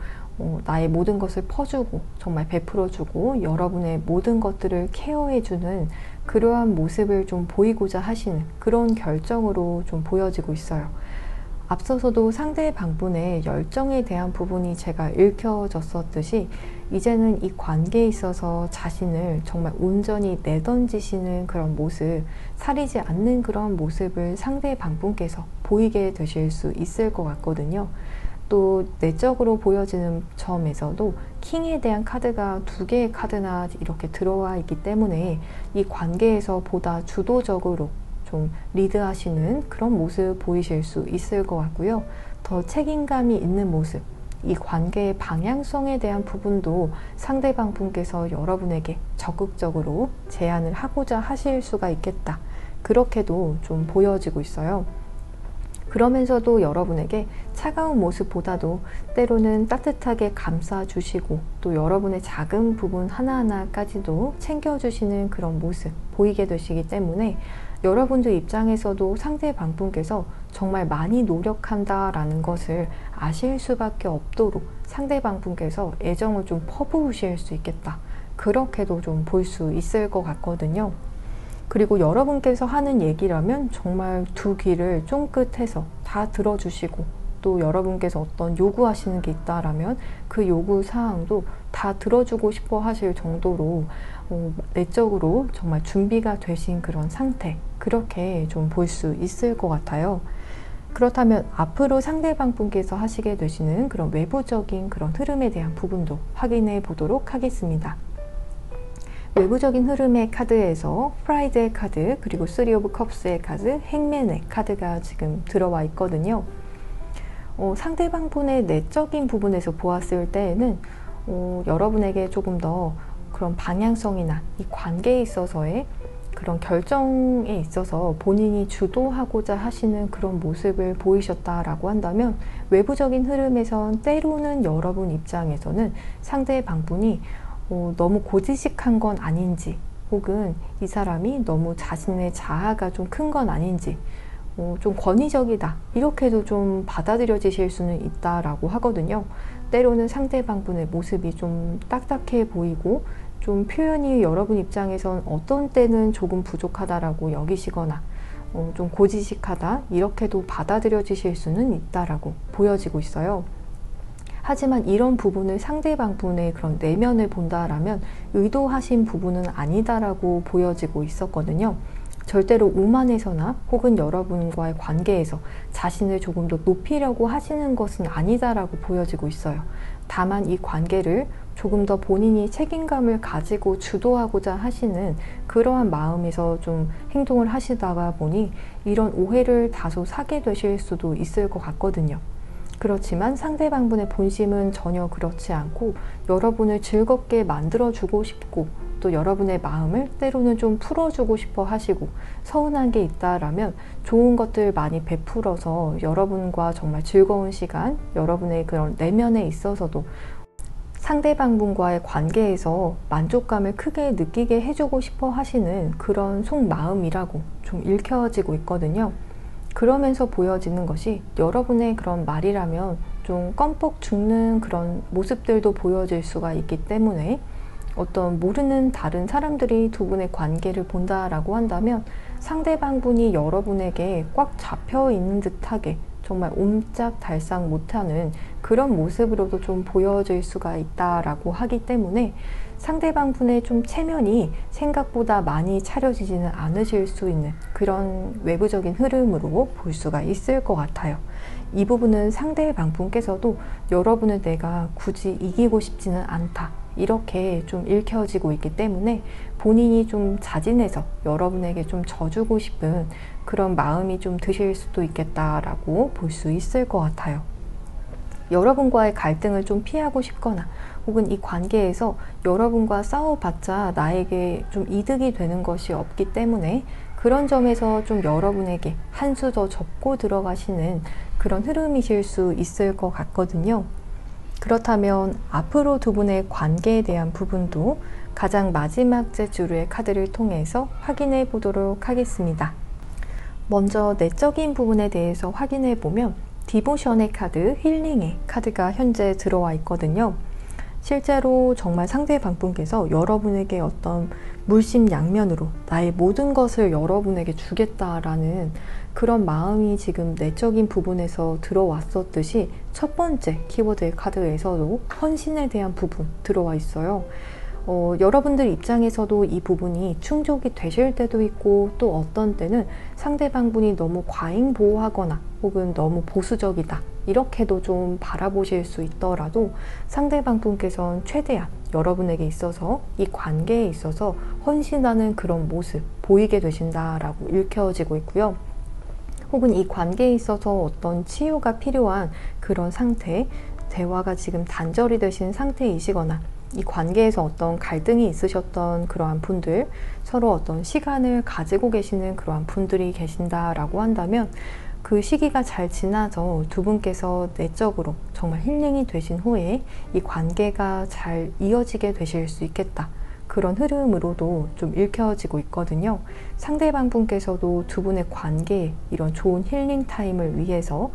나의 모든 것을 퍼주고 정말 베풀어주고 여러분의 모든 것들을 케어해주는 그러한 모습을 좀 보이고자 하시는 그런 결정으로 좀 보여지고 있어요. 앞서서도 상대방 분의 열정에 대한 부분이 제가 읽혀졌었듯이 이제는 이 관계에 있어서 자신을 정말 온전히 내던지시는 그런 모습, 사리지 않는 그런 모습을 상대방 분께서 보이게 되실 수 있을 것 같거든요. 또 내적으로 보여지는 점에서도 킹에 대한 카드가 2개의 카드나 이렇게 들어와 있기 때문에 이 관계에서 보다 주도적으로 좀 리드하시는 그런 모습 보이실 수 있을 것 같고요. 더 책임감이 있는 모습, 이 관계의 방향성에 대한 부분도 상대방 분께서 여러분에게 적극적으로 제안을 하고자 하실 수가 있겠다. 그렇게도 좀 보여지고 있어요. 그러면서도 여러분에게 차가운 모습보다도 때로는 따뜻하게 감싸주시고 또 여러분의 작은 부분 하나하나까지도 챙겨주시는 그런 모습 보이게 되시기 때문에 여러분들 입장에서도 상대방 분께서 정말 많이 노력한다라는 것을 아실 수밖에 없도록 상대방 분께서 애정을 좀 퍼부으실 수 있겠다. 그렇게도 좀 볼 수 있을 것 같거든요. 그리고 여러분께서 하는 얘기라면 정말 두 귀를 쫑긋해서 다 들어주시고 또 여러분께서 어떤 요구하시는 게 있다라면 그 요구 사항도 다 들어주고 싶어 하실 정도로 내적으로 정말 준비가 되신 그런 상태, 그렇게 좀 볼 수 있을 것 같아요. 그렇다면 앞으로 상대방 분께서 하시게 되시는 그런 외부적인 그런 흐름에 대한 부분도 확인해 보도록 하겠습니다. 외부적인 흐름의 카드에서 프라이드의 카드, 그리고 3 오브 컵스의 카드, 행맨의 카드가 지금 들어와 있거든요. 상대방 분의 내적인 부분에서 보았을 때에는 여러분에게 조금 더 그런 방향성이나 이 관계에 있어서의 그런 결정에 있어서 본인이 주도하고자 하시는 그런 모습을 보이셨다라고 한다면 외부적인 흐름에선 때로는 여러분 입장에서는 상대방 분이 너무 고지식한 건 아닌지, 혹은 이 사람이 너무 자신의 자아가 좀 큰 건 아닌지, 좀 권위적이다, 이렇게도 좀 받아들여지실 수는 있다라고 하거든요. 때로는 상대방 분의 모습이 좀 딱딱해 보이고 좀 표현이 여러분 입장에선 어떤 때는 조금 부족하다라고 여기시거나 좀 고지식하다, 이렇게도 받아들여지실 수는 있다라고 보여지고 있어요. 하지만 이런 부분을 상대방 분의 그런 내면을 본다라면 의도하신 부분은 아니다라고 보여지고 있었거든요. 절대로 오만에서나 혹은 여러분과의 관계에서 자신을 조금 더 높이려고 하시는 것은 아니다라고 보여지고 있어요. 다만 이 관계를 조금 더 본인이 책임감을 가지고 주도하고자 하시는 그러한 마음에서 좀 행동을 하시다가 보니 이런 오해를 다소 사게 되실 수도 있을 것 같거든요. 그렇지만 상대방분의 본심은 전혀 그렇지 않고 여러분을 즐겁게 만들어주고 싶고 또 여러분의 마음을 때로는 좀 풀어주고 싶어 하시고 서운한 게 있다라면 좋은 것들 많이 베풀어서 여러분과 정말 즐거운 시간, 여러분의 그런 내면에 있어서도 상대방분과의 관계에서 만족감을 크게 느끼게 해주고 싶어 하시는 그런 속마음이라고 좀 읽혀지고 있거든요. 그러면서 보여지는 것이 여러분의 그런 말이라면 좀 껌뻑 죽는 그런 모습들도 보여질 수가 있기 때문에 어떤 모르는 다른 사람들이 두 분의 관계를 본다라고 한다면 상대방분이 여러분에게 꽉 잡혀 있는 듯하게 정말 옴짝달싹 못하는 그런 모습으로도 좀 보여질 수가 있다라고 하기 때문에 상대방분의 좀 체면이 생각보다 많이 차려지지는 않으실 수 있는 그런 외부적인 흐름으로 볼 수가 있을 것 같아요. 이 부분은 상대방분께서도 여러분을 내가 굳이 이기고 싶지는 않다, 이렇게 좀 읽혀지고 있기 때문에 본인이 좀 자진해서 여러분에게 좀 져주고 싶은 그런 마음이 좀 드실 수도 있겠다라고 볼 수 있을 것 같아요. 여러분과의 갈등을 좀 피하고 싶거나 혹은 이 관계에서 여러분과 싸워봤자 나에게 좀 이득이 되는 것이 없기 때문에 그런 점에서 좀 여러분에게 한 수 더 접고 들어가시는 그런 흐름이실 수 있을 것 같거든요. 그렇다면 앞으로 두 분의 관계에 대한 부분도 가장 마지막 제주르의 카드를 통해서 확인해 보도록 하겠습니다. 먼저 내적인 부분에 대해서 확인해 보면 디보션의 카드, 힐링의 카드가 현재 들어와 있거든요. 실제로 정말 상대방분께서 여러분에게 어떤 물심양면으로 나의 모든 것을 여러분에게 주겠다라는 그런 마음이 지금 내적인 부분에서 들어왔었듯이 첫 번째 키워드의 카드에서도 헌신에 대한 부분 들어와 있어요. 여러분들 입장에서도 이 부분이 충족이 되실 때도 있고 또 어떤 때는 상대방분이 너무 과잉 보호하거나 혹은 너무 보수적이다, 이렇게도 좀 바라보실 수 있더라도 상대방분께서는 최대한 여러분에게 있어서 이 관계에 있어서 헌신하는 그런 모습 보이게 되신다라고 읽혀지고 있고요. 혹은 이 관계에 있어서 어떤 치유가 필요한 그런 상태, 대화가 지금 단절이 되신 상태이시거나 이 관계에서 어떤 갈등이 있으셨던 그러한 분들, 서로 어떤 시간을 가지고 계시는 그러한 분들이 계신다라고 한다면 그 시기가 잘 지나서 두 분께서 내적으로 정말 힐링이 되신 후에 이 관계가 잘 이어지게 되실 수 있겠다. 그런 흐름으로도 좀 읽혀지고 있거든요. 상대방 분께서도 두 분의 관계에 이런 좋은 힐링 타임을 위해서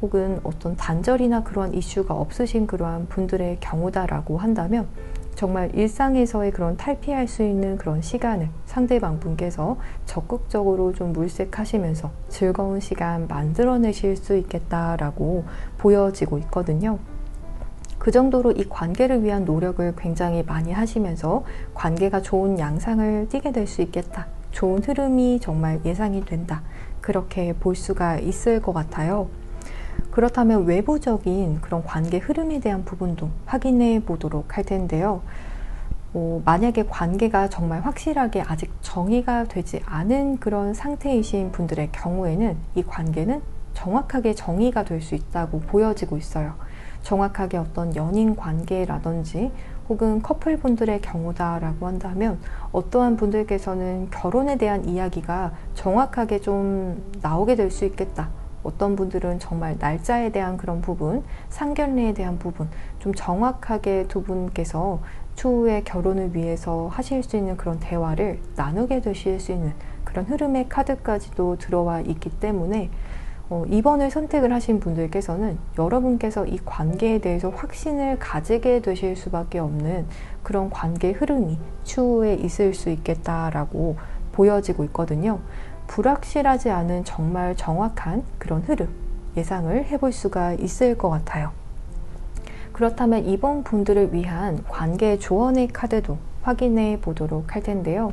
혹은 어떤 단절이나 그러한 이슈가 없으신 그러한 분들의 경우다라고 한다면 정말 일상에서의 그런 탈피할 수 있는 그런 시간을 상대방 분께서 적극적으로 좀 물색하시면서 즐거운 시간 만들어내실 수 있겠다라고 보여지고 있거든요. 그 정도로 이 관계를 위한 노력을 굉장히 많이 하시면서 관계가 좋은 양상을 띠게 될 수 있겠다. 좋은 흐름이 정말 예상이 된다. 그렇게 볼 수가 있을 것 같아요. 그렇다면 외부적인 그런 관계 흐름에 대한 부분도 확인해 보도록 할 텐데요. 만약에 관계가 정말 확실하게 아직 정의가 되지 않은 그런 상태이신 분들의 경우에는 이 관계는 정확하게 정의가 될 수 있다고 보여지고 있어요. 정확하게 어떤 연인 관계라든지 혹은 커플분들의 경우다라고 한다면 어떠한 분들께서는 결혼에 대한 이야기가 정확하게 좀 나오게 될 수 있겠다. 어떤 분들은 정말 날짜에 대한 그런 부분, 상견례에 대한 부분 좀 정확하게 두 분께서 추후에 결혼을 위해서 하실 수 있는 그런 대화를 나누게 되실 수 있는 그런 흐름의 카드까지도 들어와 있기 때문에 2번을 선택을 하신 분들께서는 여러분께서 이 관계에 대해서 확신을 가지게 되실 수밖에 없는 그런 관계 흐름이 추후에 있을 수 있겠다라고 보여지고 있거든요. 불확실하지 않은 정말 정확한 그런 흐름, 예상을 해볼 수가 있을 것 같아요. 그렇다면 이번 분들을 위한 관계 조언의 카드도 확인해 보도록 할 텐데요.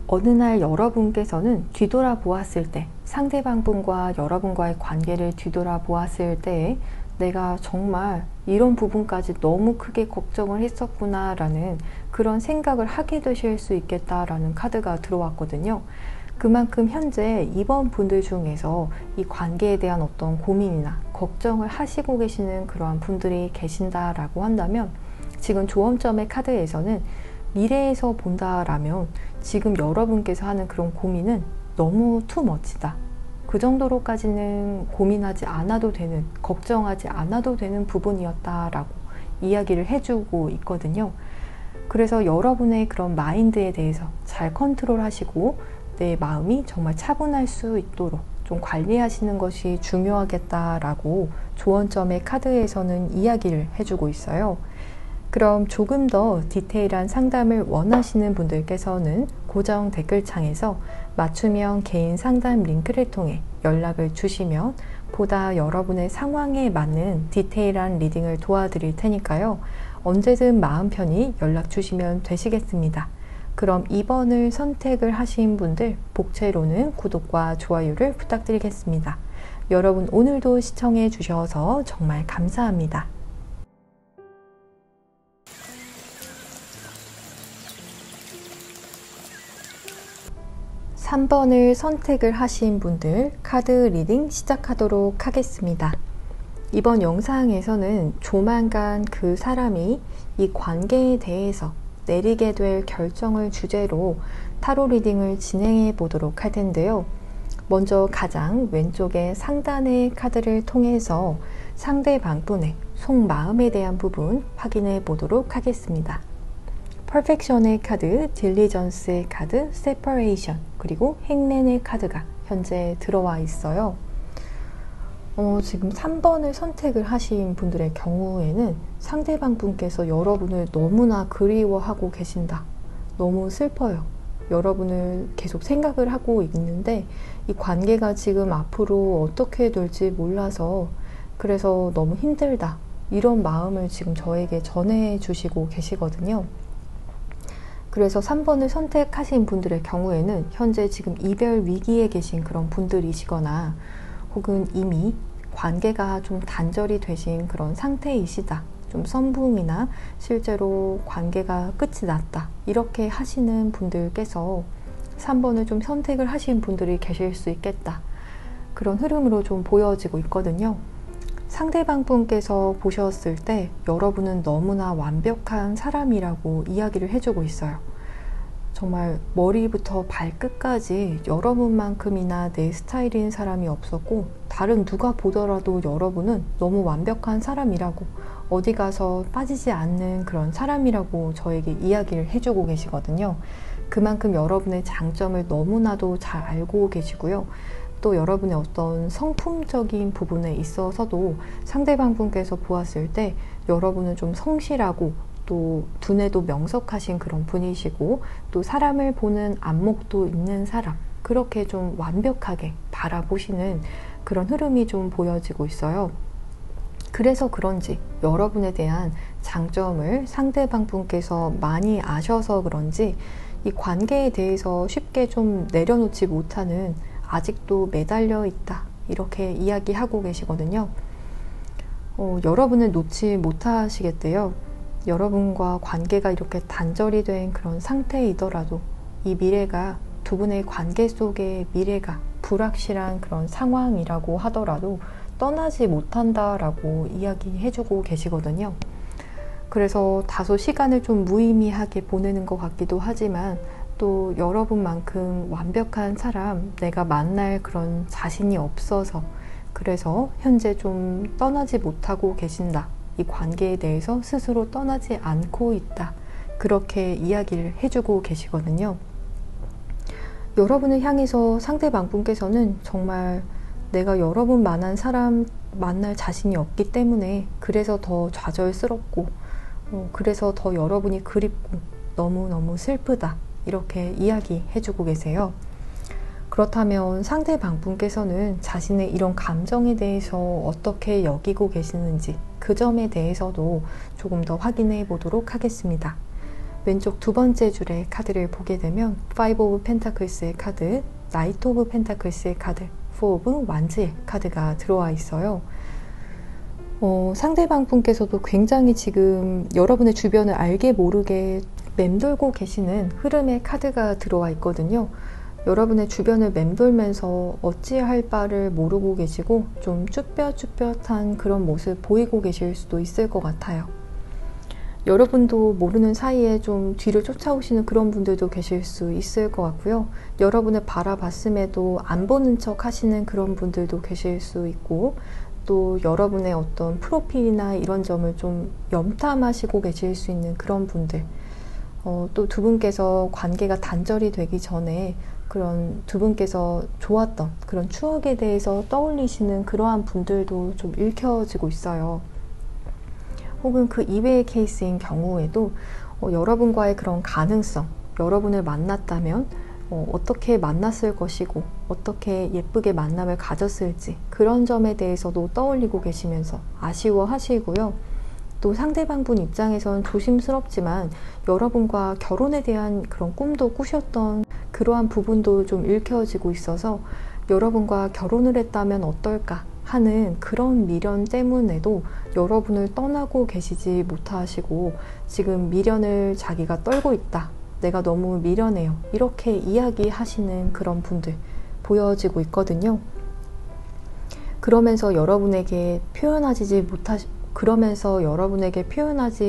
어느 날 여러분께서는 뒤돌아보았을 때, 상대방 분과 여러분과의 관계를 뒤돌아보았을 때 내가 정말 이런 부분까지 너무 크게 걱정을 했었구나 라는 그런 생각을 하게 되실 수 있겠다라는 카드가 들어왔거든요. 그만큼 현재 이번 분들 중에서 이 관계에 대한 어떤 고민이나 걱정을 하시고 계시는 그러한 분들이 계신다라고 한다면 지금 조언점의 카드에서는 미래에서 본다라면 지금 여러분께서 하는 그런 고민은 너무 투머치다. 그 정도로까지는 고민하지 않아도 되는, 걱정하지 않아도 되는 부분이었다라고 이야기를 해주고 있거든요. 그래서 여러분의 그런 마인드에 대해서 잘 컨트롤하시고 내 마음이 정말 차분할 수 있도록 좀 관리하시는 것이 중요하겠다라고 조언점의 카드에서는 이야기를 해주고 있어요. 그럼 조금 더 디테일한 상담을 원하시는 분들께서는 고정 댓글창에서 맞춤형 개인 상담 링크를 통해 연락을 주시면 보다 여러분의 상황에 맞는 디테일한 리딩을 도와드릴 테니까요. 언제든 마음 편히 연락 주시면 되시겠습니다. 그럼 2번을 선택을 하신 분들 복채로는 구독과 좋아요를 부탁드리겠습니다. 여러분 오늘도 시청해 주셔서 정말 감사합니다. 3번을 선택을 하신 분들 카드 리딩 시작하도록 하겠습니다. 이번 영상에서는 조만간 그 사람이 이 관계에 대해서 내리게 될 결정을 주제로 타로 리딩을 진행해 보도록 할 텐데요. 먼저 가장 왼쪽의 상단의 카드를 통해서 상대방 분의 속마음에 대한 부분 확인해 보도록 하겠습니다. 퍼펙션의 카드, 딜리전스의 카드, 세퍼레이션, 그리고 행맨의 카드가 현재 들어와 있어요. 지금 3번을 선택을 하신 분들의 경우에는 상대방 분께서 여러분을 너무나 그리워하고 계신다. 너무 슬퍼요. 여러분을 계속 생각을 하고 있는데 이 관계가 지금 앞으로 어떻게 될지 몰라서 그래서 너무 힘들다. 이런 마음을 지금 저에게 전해 주시고 계시거든요. 그래서 3번을 선택하신 분들의 경우에는 현재 지금 이별 위기에 계신 그런 분들이시거나 혹은 이미 관계가 좀 단절이 되신 그런 상태이시다. 좀 썸붕이나 실제로 관계가 끝이 났다. 이렇게 하시는 분들께서 3번을 좀 선택을 하신 분들이 계실 수 있겠다. 그런 흐름으로 좀 보여지고 있거든요. 상대방 분께서 보셨을 때 여러분은 너무나 완벽한 사람이라고 이야기를 해주고 있어요. 정말 머리부터 발끝까지 여러분만큼이나 내 스타일인 사람이 없었고, 다른 누가 보더라도 여러분은 너무 완벽한 사람이라고, 어디 가서 빠지지 않는 그런 사람이라고 저에게 이야기를 해주고 계시거든요. 그만큼 여러분의 장점을 너무나도 잘 알고 계시고요. 또 여러분의 어떤 성품적인 부분에 있어서도 상대방 분께서 보았을 때 여러분은 좀 성실하고 또 두뇌도 명석하신 그런 분이시고, 또 사람을 보는 안목도 있는 사람, 그렇게 좀 완벽하게 바라보시는 그런 흐름이 좀 보여지고 있어요. 그래서 그런지 여러분에 대한 장점을 상대방 분께서 많이 아셔서 그런지 이 관계에 대해서 쉽게 좀 내려놓지 못하는, 아직도 매달려 있다, 이렇게 이야기하고 계시거든요. 여러분을 놓지 못하시겠대요. 여러분과 관계가 이렇게 단절이 된 그런 상태이더라도 이 미래가, 두 분의 관계 속의 미래가 불확실한 그런 상황이라고 하더라도 떠나지 못한다라고 이야기해주고 계시거든요. 그래서 다소 시간을 좀 무의미하게 보내는 것 같기도 하지만, 또 여러분만큼 완벽한 사람 내가 만날 그런 자신이 없어서, 그래서 현재 좀 떠나지 못하고 계신다, 이 관계에 대해서 스스로 떠나지 않고 있다, 그렇게 이야기를 해주고 계시거든요. 여러분을 향해서 상대방 분께서는 정말 내가 여러분만한 사람 만날 자신이 없기 때문에 그래서 더 좌절스럽고, 그래서 더 여러분이 그립고 너무너무 슬프다, 이렇게 이야기해주고 계세요. 그렇다면 상대방 분께서는 자신의 이런 감정에 대해서 어떻게 여기고 계시는지, 그 점에 대해서도 조금 더 확인해 보도록 하겠습니다. 왼쪽 두 번째 줄의 카드를 보게 되면 Five of Pentakles의 카드, Knight of Pentakles의 카드, Four of Wands의 카드가 들어와 있어요. 상대방 분께서도 굉장히 지금 여러분의 주변을 알게 모르게 맴돌고 계시는 흐름의 카드가 들어와 있거든요. 여러분의 주변을 맴돌면서 어찌할 바를 모르고 계시고 좀 쭈뼛쭈뼛한 그런 모습 보이고 계실 수도 있을 것 같아요. 여러분도 모르는 사이에 좀 뒤를 쫓아오시는 그런 분들도 계실 수 있을 것 같고요. 여러분을 바라봤음에도 안 보는 척 하시는 그런 분들도 계실 수 있고, 또 여러분의 어떤 프로필이나 이런 점을 좀 염탐하시고 계실 수 있는 그런 분들, 또 두 분께서 관계가 단절이 되기 전에 그런 두 분께서 좋았던 그런 추억에 대해서 떠올리시는 그러한 분들도 좀 읽혀지고 있어요. 혹은 그 이외의 케이스인 경우에도 여러분과의 그런 가능성, 여러분을 만났다면 어떻게 만났을 것이고 어떻게 예쁘게 만남을 가졌을지, 그런 점에 대해서도 떠올리고 계시면서 아쉬워하시고요. 또 상대방 분 입장에선 조심스럽지만 여러분과 결혼에 대한 그런 꿈도 꾸셨던 그러한 부분도 좀 읽혀지고 있어서 여러분과 결혼을 했다면 어떨까 하는 그런 미련 때문에도 여러분을 떠나고 계시지 못하시고 지금 미련을 자기가 떨고 있다, 내가 너무 미련해요, 이렇게 이야기하시는 그런 분들 보여지고 있거든요. 그러면서 여러분에게 표현하지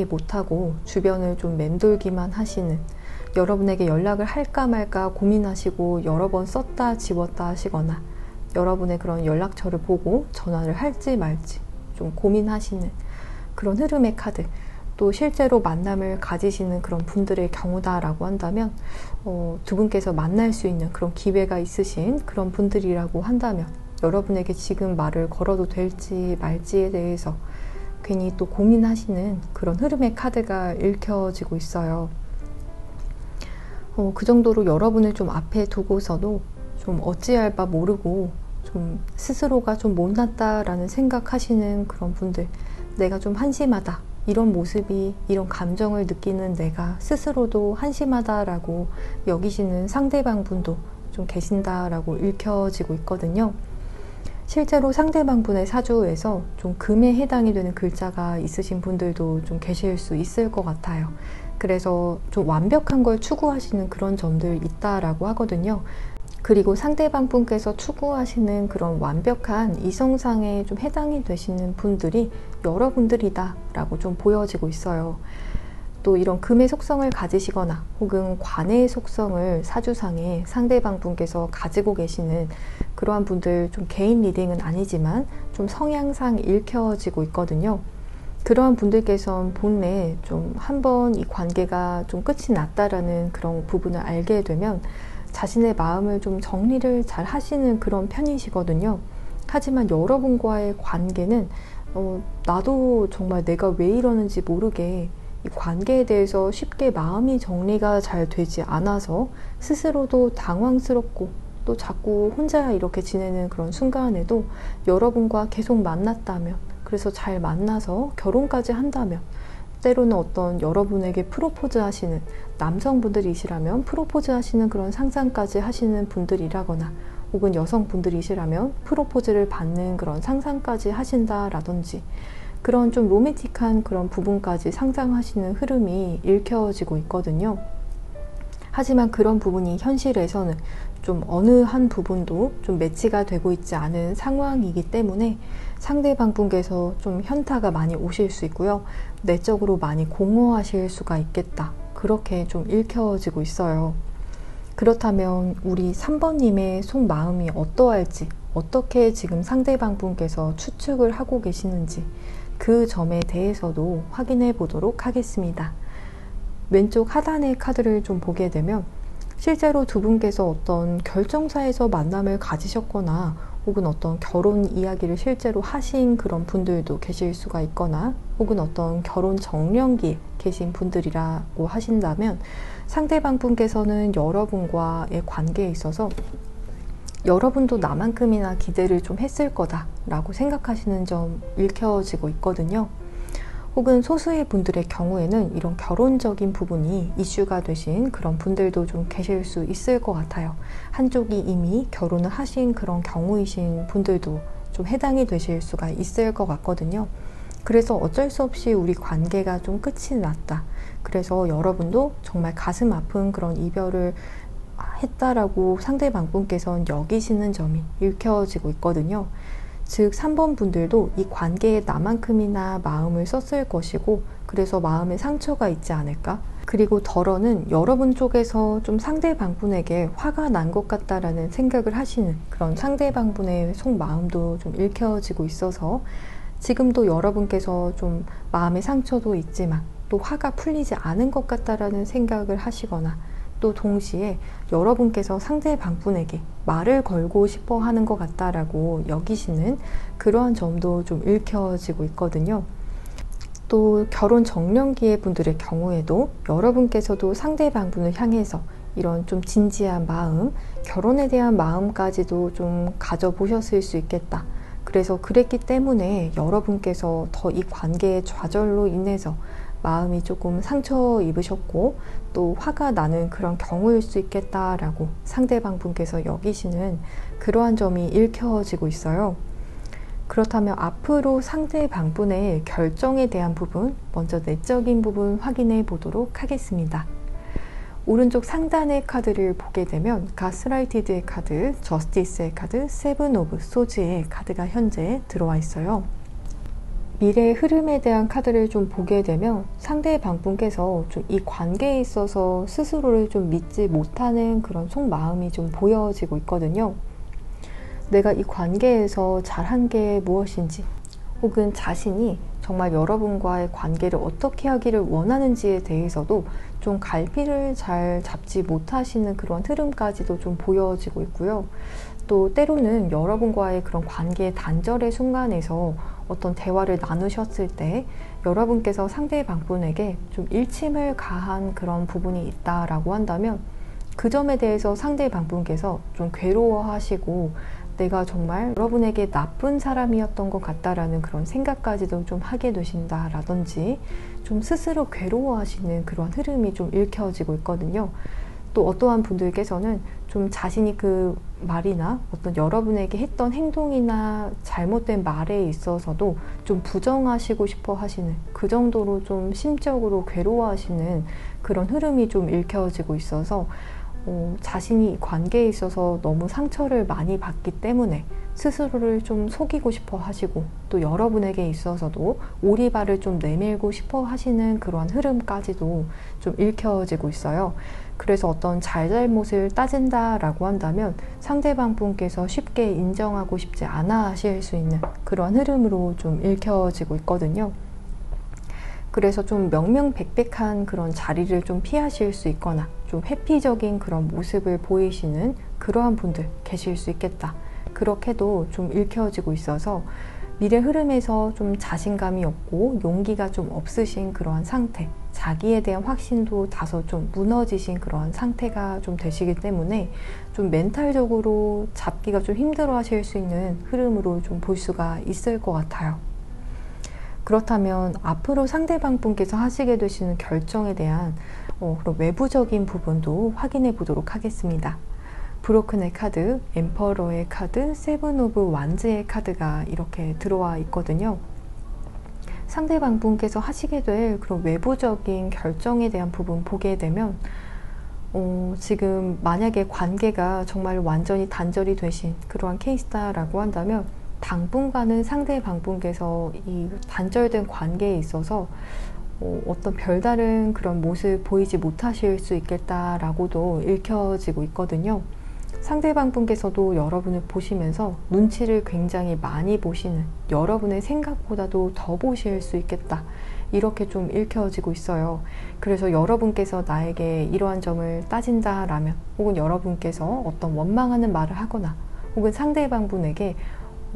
못하고 주변을 좀 맴돌기만 하시는, 여러분에게 연락을 할까 말까 고민하시고 여러 번 썼다 지웠다 하시거나, 여러분의 그런 연락처를 보고 전화를 할지 말지 좀 고민하시는 그런 흐름의 카드, 또 실제로 만남을 가지시는 그런 분들의 경우다라고 한다면 두 분께서 만날 수 있는 그런 기회가 있으신 그런 분들이라고 한다면 여러분에게 지금 말을 걸어도 될지 말지에 대해서 괜히 또 고민하시는 그런 흐름의 카드가 읽혀지고 있어요. 그 정도로 여러분을 좀 앞에 두고서도 좀 어찌할 바 모르고 좀 스스로가 좀 못났다라는 생각하시는 그런 분들, 내가 좀 한심하다, 이런 모습이, 이런 감정을 느끼는 내가 스스로도 한심하다라고 여기시는 상대방 분도 좀 계신다라고 읽혀지고 있거든요. 실제로 상대방 분의 사주에서 좀 금에 해당이 되는 글자가 있으신 분들도 좀 계실 수 있을 것 같아요. 그래서 좀 완벽한 걸 추구하시는 그런 점들 있다라고 하거든요. 그리고 상대방 분께서 추구하시는 그런 완벽한 이성상에 좀 해당이 되시는 분들이 여러분들이다 라고 좀 보여지고 있어요. 또 이런 금의 속성을 가지시거나 혹은 관의 속성을 사주상에 상대방 분께서 가지고 계시는 그러한 분들, 좀 개인 리딩은 아니지만 좀 성향상 읽혀지고 있거든요. 그러한 분들께서는 본래 좀 한번 이 관계가 좀 끝이 났다라는 그런 부분을 알게 되면 자신의 마음을 좀 정리를 잘 하시는 그런 편이시거든요. 하지만 여러분과의 관계는 나도 정말 내가 왜 이러는지 모르게 이 관계에 대해서 쉽게 마음이 정리가 잘 되지 않아서 스스로도 당황스럽고 또 자꾸 혼자 이렇게 지내는 그런 순간에도 여러분과 계속 만났다면, 그래서 잘 만나서 결혼까지 한다면, 때로는 어떤 여러분에게 프로포즈 하시는 남성분들이시라면 프로포즈 하시는 그런 상상까지 하시는 분들이라거나, 혹은 여성분들이시라면 프로포즈를 받는 그런 상상까지 하신다라든지, 그런 좀 로맨틱한 그런 부분까지 상상하시는 흐름이 읽혀지고 있거든요. 하지만 그런 부분이 현실에서는 좀 어느 한 부분도 좀 매치가 되고 있지 않은 상황이기 때문에 상대방 분께서 좀 현타가 많이 오실 수 있고요. 내적으로 많이 공허하실 수가 있겠다. 그렇게 좀 읽혀지고 있어요. 그렇다면 우리 3번님의 속마음이 어떠할지, 어떻게 지금 상대방 분께서 추측을 하고 계시는지 그 점에 대해서도 확인해 보도록 하겠습니다. 왼쪽 하단의 카드를 좀 보게 되면 실제로 두 분께서 어떤 결정사에서 만남을 가지셨거나 혹은 어떤 결혼 이야기를 실제로 하신 그런 분들도 계실 수가 있거나, 혹은 어떤 결혼 정년기에 계신 분들이라고 하신다면 상대방 분께서는 여러분과의 관계에 있어서 여러분도 나만큼이나 기대를 좀 했을 거다라고 생각하시는 점 읽혀지고 있거든요. 혹은 소수의 분들의 경우에는 이런 결혼적인 부분이 이슈가 되신 그런 분들도 좀 계실 수 있을 것 같아요. 한쪽이 이미 결혼을 하신 그런 경우이신 분들도 좀 해당이 되실 수가 있을 것 같거든요. 그래서 어쩔 수 없이 우리 관계가 좀 끝이 났다. 그래서 여러분도 정말 가슴 아픈 그런 이별을 했다라고 상대방 분께서는 여기시는 점이 읽혀지고 있거든요. 즉 3번 분들도 이 관계에 나만큼이나 마음을 썼을 것이고, 그래서 마음에 상처가 있지 않을까? 그리고 덜어는 여러분 쪽에서 좀 상대방 분에게 화가 난 것 같다라는 생각을 하시는 그런 상대방 분의 속마음도 좀 읽혀지고 있어서 지금도 여러분께서 좀 마음의 상처도 있지만 또 화가 풀리지 않은 것 같다라는 생각을 하시거나, 또 동시에 여러분께서 상대방 분에게 말을 걸고 싶어 하는 것 같다라고 여기시는 그러한 점도 좀 읽혀지고 있거든요. 또 결혼 정년기의 분들의 경우에도 여러분께서도 상대방 분을 향해서 이런 좀 진지한 마음, 결혼에 대한 마음까지도 좀 가져보셨을 수 있겠다. 그래서 그랬기 때문에 여러분께서 더 이 관계의 좌절로 인해서 마음이 조금 상처 입으셨고 또 화가 나는 그런 경우일 수 있겠다라고 상대방 분께서 여기시는 그러한 점이 읽혀지고 있어요. 그렇다면 앞으로 상대방 분의 결정에 대한 부분, 먼저 내적인 부분 확인해 보도록 하겠습니다. 오른쪽 상단의 카드를 보게 되면 가스라이티드의 카드, 저스티스의 카드, 세븐 오브 소즈의 카드가 현재 들어와 있어요. 미래의 흐름에 대한 카드를 좀 보게 되면 상대방 분께서 좀 이 관계에 있어서 스스로를 좀 믿지 못하는 그런 속마음이 좀 보여지고 있거든요. 내가 이 관계에서 잘한 게 무엇인지, 혹은 자신이 정말 여러분과의 관계를 어떻게 하기를 원하는지에 대해서도 좀 갈피를 잘 잡지 못하시는 그런 흐름까지도 좀 보여지고 있고요. 또 때로는 여러분과의 그런 관계의 단절의 순간에서 어떤 대화를 나누셨을 때 여러분께서 상대방 분에게 좀 일침을 가한 그런 부분이 있다라고 한다면 그 점에 대해서 상대방 분께서 좀 괴로워하시고 내가 정말 여러분에게 나쁜 사람이었던 것 같다라는 그런 생각까지도 좀 하게 되신다라든지 좀 스스로 괴로워하시는 그런 흐름이 좀 읽혀지고 있거든요. 또 어떠한 분들께서는 좀 자신이 그 말이나 어떤 여러분에게 했던 행동이나 잘못된 말에 있어서도 좀 부정하시고 싶어 하시는, 그 정도로 좀 심적으로 괴로워하시는 그런 흐름이 좀 읽혀지고 있어서 자신이 이 관계에 있어서 너무 상처를 많이 받기 때문에 스스로를 좀 속이고 싶어 하시고, 또 여러분에게 있어서도 오리발을 좀 내밀고 싶어 하시는 그러한 흐름까지도 좀 읽혀지고 있어요. 그래서 어떤 잘잘못을 따진다라고 한다면 상대방 분께서 쉽게 인정하고 싶지 않아 하실 수 있는 그런 흐름으로 좀 읽혀지고 있거든요. 그래서 좀 명명백백한 그런 자리를 좀 피하실 수 있거나 좀 회피적인 그런 모습을 보이시는 그러한 분들 계실 수 있겠다. 그렇게도 좀 읽혀지고 있어서 미래 흐름에서 좀 자신감이 없고 용기가 좀 없으신 그러한 상태, 자기에 대한 확신도 다소 좀 무너지신 그러한 상태가 좀 되시기 때문에 좀 멘탈적으로 잡기가 좀 힘들어 하실 수 있는 흐름으로 좀 볼 수가 있을 것 같아요. 그렇다면 앞으로 상대방 분께서 하시게 되시는 결정에 대한 그런 외부적인 부분도 확인해 보도록 하겠습니다. 브로큰의 카드, 엠퍼러의 카드, 세븐 오브 완즈의 카드가 이렇게 들어와 있거든요. 상대방 분께서 하시게 될 그런 외부적인 결정에 대한 부분 보게 되면 지금 만약에 관계가 정말 완전히 단절이 되신 그러한 케이스다라고 한다면 당분간은 상대방 분께서 이 단절된 관계에 있어서 어떤 별다른 그런 모습 보이지 못하실 수 있겠다라고도 읽혀지고 있거든요. 상대방 분께서도 여러분을 보시면서 눈치를 굉장히 많이 보시는, 여러분의 생각보다도 더 보실 수 있겠다, 이렇게 좀 읽혀지고 있어요. 그래서 여러분께서 나에게 이러한 점을 따진다라면, 혹은 여러분께서 어떤 원망하는 말을 하거나, 혹은 상대방 분에게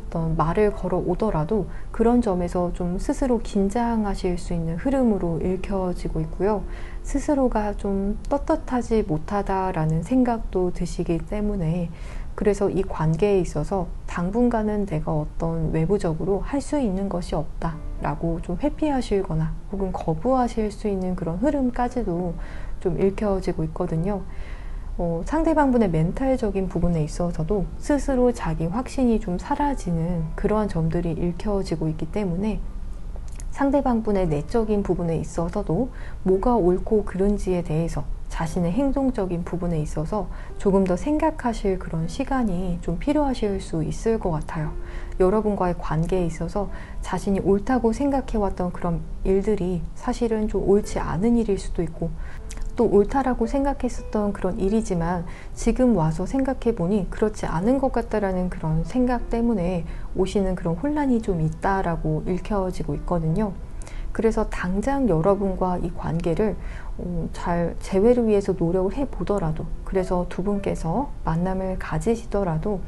어떤 말을 걸어 오더라도 그런 점에서 좀 스스로 긴장하실 수 있는 흐름으로 읽혀지고 있고요. 스스로가 좀 떳떳하지 못하다라는 생각도 드시기 때문에, 그래서 이 관계에 있어서 당분간은 내가 어떤 외부적으로 할 수 있는 것이 없다라고 좀 회피하시거나 혹은 거부하실 수 있는 그런 흐름까지도 좀 읽혀지고 있거든요. 상대방분의 멘탈적인 부분에 있어서도 스스로 자기 확신이 좀 사라지는 그러한 점들이 읽혀지고 있기 때문에 상대방분의 내적인 부분에 있어서도 뭐가 옳고 그른지에 대해서 자신의 행동적인 부분에 있어서 조금 더 생각하실 그런 시간이 좀 필요하실 수 있을 것 같아요. 여러분과의 관계에 있어서 자신이 옳다고 생각해왔던 그런 일들이 사실은 좀 옳지 않은 일일 수도 있고, 또 옳다라고 생각했었던 그런 일이지만 지금 와서 생각해보니 그렇지 않은 것 같다라는 그런 생각 때문에 오시는 그런 혼란이 좀 있다라고 읽혀지고 있거든요. 그래서 당장 여러분과 이 관계를 잘 재회를 위해서 노력을 해보더라도, 그래서 두 분께서 만남을 가지시더라도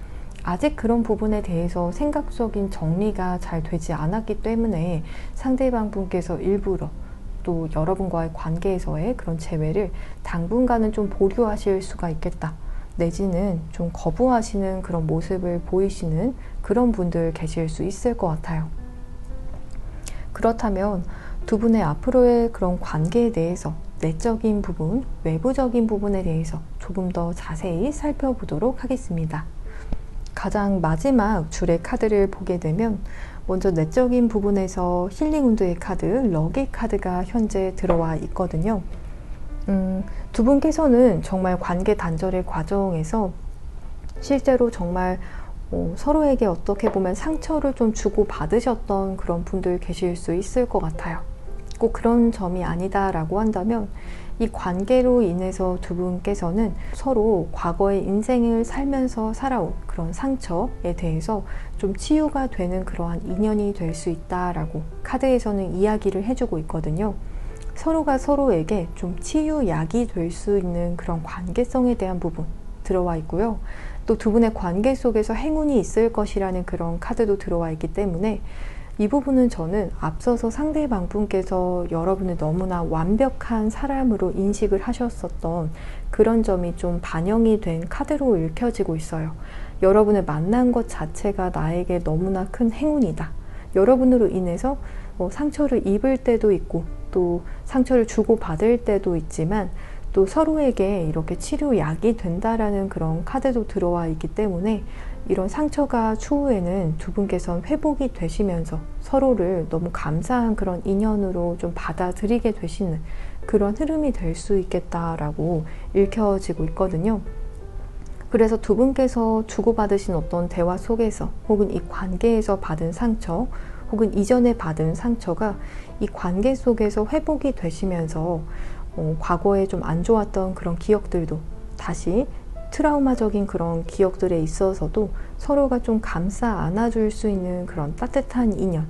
아직 그런 부분에 대해서 생각적인 정리가 잘 되지 않았기 때문에 상대방 분께서 일부러 또 여러분과의 관계에서의 그런 재회를 당분간은 좀 보류하실 수가 있겠다, 내지는 좀 거부하시는 그런 모습을 보이시는 그런 분들 계실 수 있을 것 같아요. 그렇다면 두 분의 앞으로의 그런 관계에 대해서 내적인 부분, 외부적인 부분에 대해서 조금 더 자세히 살펴보도록 하겠습니다. 가장 마지막 줄의 카드를 보게 되면 먼저 내적인 부분에서 힐링 운드의 카드, 럭의 카드가 현재 들어와 있거든요. 두 분께서는 정말 관계 단절의 과정에서 실제로 정말 서로에게 어떻게 보면 상처를 좀 주고 받으셨던 그런 분들 계실 수 있을 것 같아요. 꼭 그런 점이 아니다라고 한다면 이 관계로 인해서 두 분께서는 서로 과거의 인생을 살면서 살아온 그런 상처에 대해서 좀 치유가 되는 그러한 인연이 될 수 있다라고 카드에서는 이야기를 해주고 있거든요. 서로가 서로에게 좀 치유약이 될 수 있는 그런 관계성에 대한 부분 들어와 있고요. 또 두 분의 관계 속에서 행운이 있을 것이라는 그런 카드도 들어와 있기 때문에 이 부분은 저는 앞서서 상대방 분께서 여러분을 너무나 완벽한 사람으로 인식을 하셨었던 그런 점이 좀 반영이 된 카드로 읽혀지고 있어요. 여러분을 만난 것 자체가 나에게 너무나 큰 행운이다. 여러분으로 인해서 상처를 입을 때도 있고 또 상처를 주고받을 때도 있지만 또 서로에게 이렇게 치료약이 된다라는 그런 카드도 들어와 있기 때문에 이런 상처가 추후에는 두 분께서는 회복이 되시면서 서로를 너무 감사한 그런 인연으로 좀 받아들이게 되시는 그런 흐름이 될 수 있겠다라고 읽혀지고 있거든요. 그래서 두 분께서 주고받으신 어떤 대화 속에서 혹은 이 관계에서 받은 상처 혹은 이전에 받은 상처가 이 관계 속에서 회복이 되시면서 과거에 좀 안 좋았던 그런 기억들도 다시 트라우마적인 그런 기억들에 있어서도 서로가 좀 감싸 안아줄 수 있는 그런 따뜻한 인연,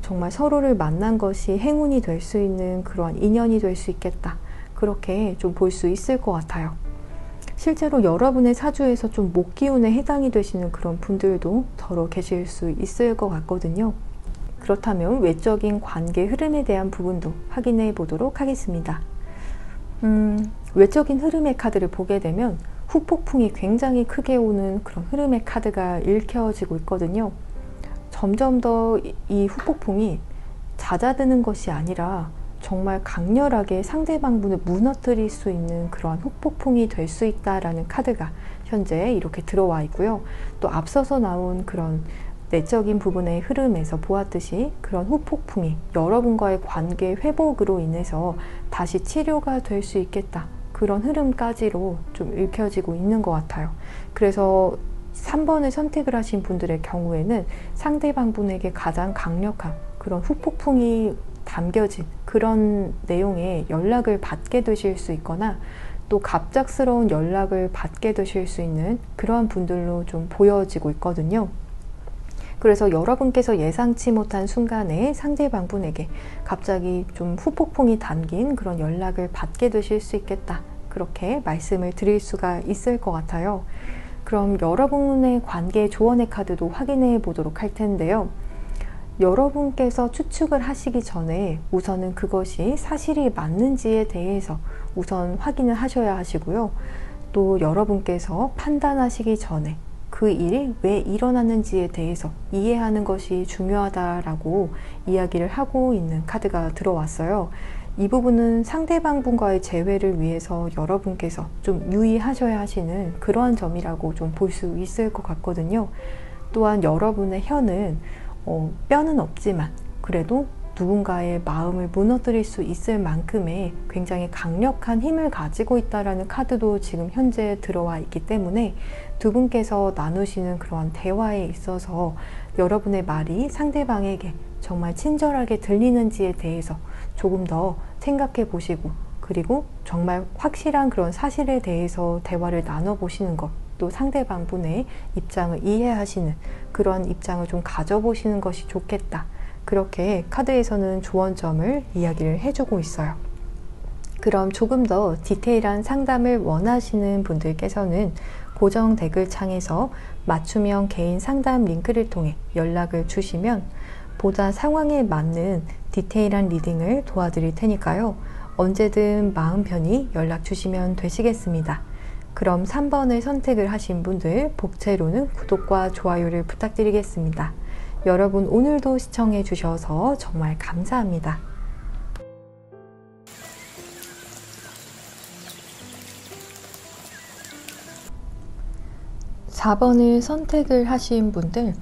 정말 서로를 만난 것이 행운이 될 수 있는 그러한 인연이 될 수 있겠다. 그렇게 좀 볼 수 있을 것 같아요. 실제로 여러분의 사주에서 좀 목기운에 해당이 되시는 그런 분들도 더러 계실 수 있을 것 같거든요. 그렇다면 외적인 관계 흐름에 대한 부분도 확인해 보도록 하겠습니다. 외적인 흐름의 카드를 보게 되면 후폭풍이 굉장히 크게 오는 그런 흐름의 카드가 읽혀지고 있거든요. 점점 더 이 후폭풍이 잦아드는 것이 아니라 정말 강렬하게 상대방 분을 무너뜨릴 수 있는 그런 후폭풍이 될 수 있다라는 카드가 현재 이렇게 들어와 있고요. 또 앞서서 나온 그런 내적인 부분의 흐름에서 보았듯이 그런 후폭풍이 여러분과의 관계 회복으로 인해서 다시 치료가 될 수 있겠다. 그런 흐름까지로 좀 읽혀지고 있는 것 같아요. 그래서 3번을 선택을 하신 분들의 경우에는 상대방 분에게 가장 강력한 그런 후폭풍이 담겨진 그런 내용의 연락을 받게 되실 수 있거나 또 갑작스러운 연락을 받게 되실 수 있는 그러한 분들로 좀 보여지고 있거든요. 그래서 여러분께서 예상치 못한 순간에 상대방 분에게 갑자기 좀 후폭풍이 담긴 그런 연락을 받게 되실 수 있겠다. 그렇게 말씀을 드릴 수가 있을 것 같아요. 그럼 여러분의 관계 조언의 카드도 확인해 보도록 할 텐데요. 여러분께서 추측을 하시기 전에 우선은 그것이 사실이 맞는지에 대해서 우선 확인을 하셔야 하시고요. 또 여러분께서 판단하시기 전에 그 일이 왜 일어났는지에 대해서 이해하는 것이 중요하다라고 이야기를 하고 있는 카드가 들어왔어요. 이 부분은 상대방 분과의 재회를 위해서 여러분께서 좀 유의하셔야 하시는 그러한 점이라고 좀 볼 수 있을 것 같거든요. 또한 여러분의 혀는 뼈는 없지만 그래도 누군가의 마음을 무너뜨릴 수 있을 만큼의 굉장히 강력한 힘을 가지고 있다라는 카드도 지금 현재 들어와 있기 때문에 두 분께서 나누시는 그러한 대화에 있어서 여러분의 말이 상대방에게 정말 친절하게 들리는지에 대해서 조금 더 생각해 보시고 그리고 정말 확실한 그런 사실에 대해서 대화를 나눠보시는 것 또 상대방 분의 입장을 이해하시는 그런 입장을 좀 가져보시는 것이 좋겠다. 그렇게 카드에서는 조언점을 이야기를 해주고 있어요. 그럼 조금 더 디테일한 상담을 원하시는 분들께서는 고정 댓글 창에서 맞춤형 개인 상담 링크를 통해 연락을 주시면 보다 상황에 맞는 디테일한 리딩을 도와드릴 테니까요. 언제든 마음 편히 연락 주시면 되시겠습니다. 그럼 3번을 선택을 하신 분들 복채로는 구독과 좋아요를 부탁드리겠습니다. 여러분 오늘도 시청해 주셔서 정말 감사합니다. 4번을 선택을 하신 분들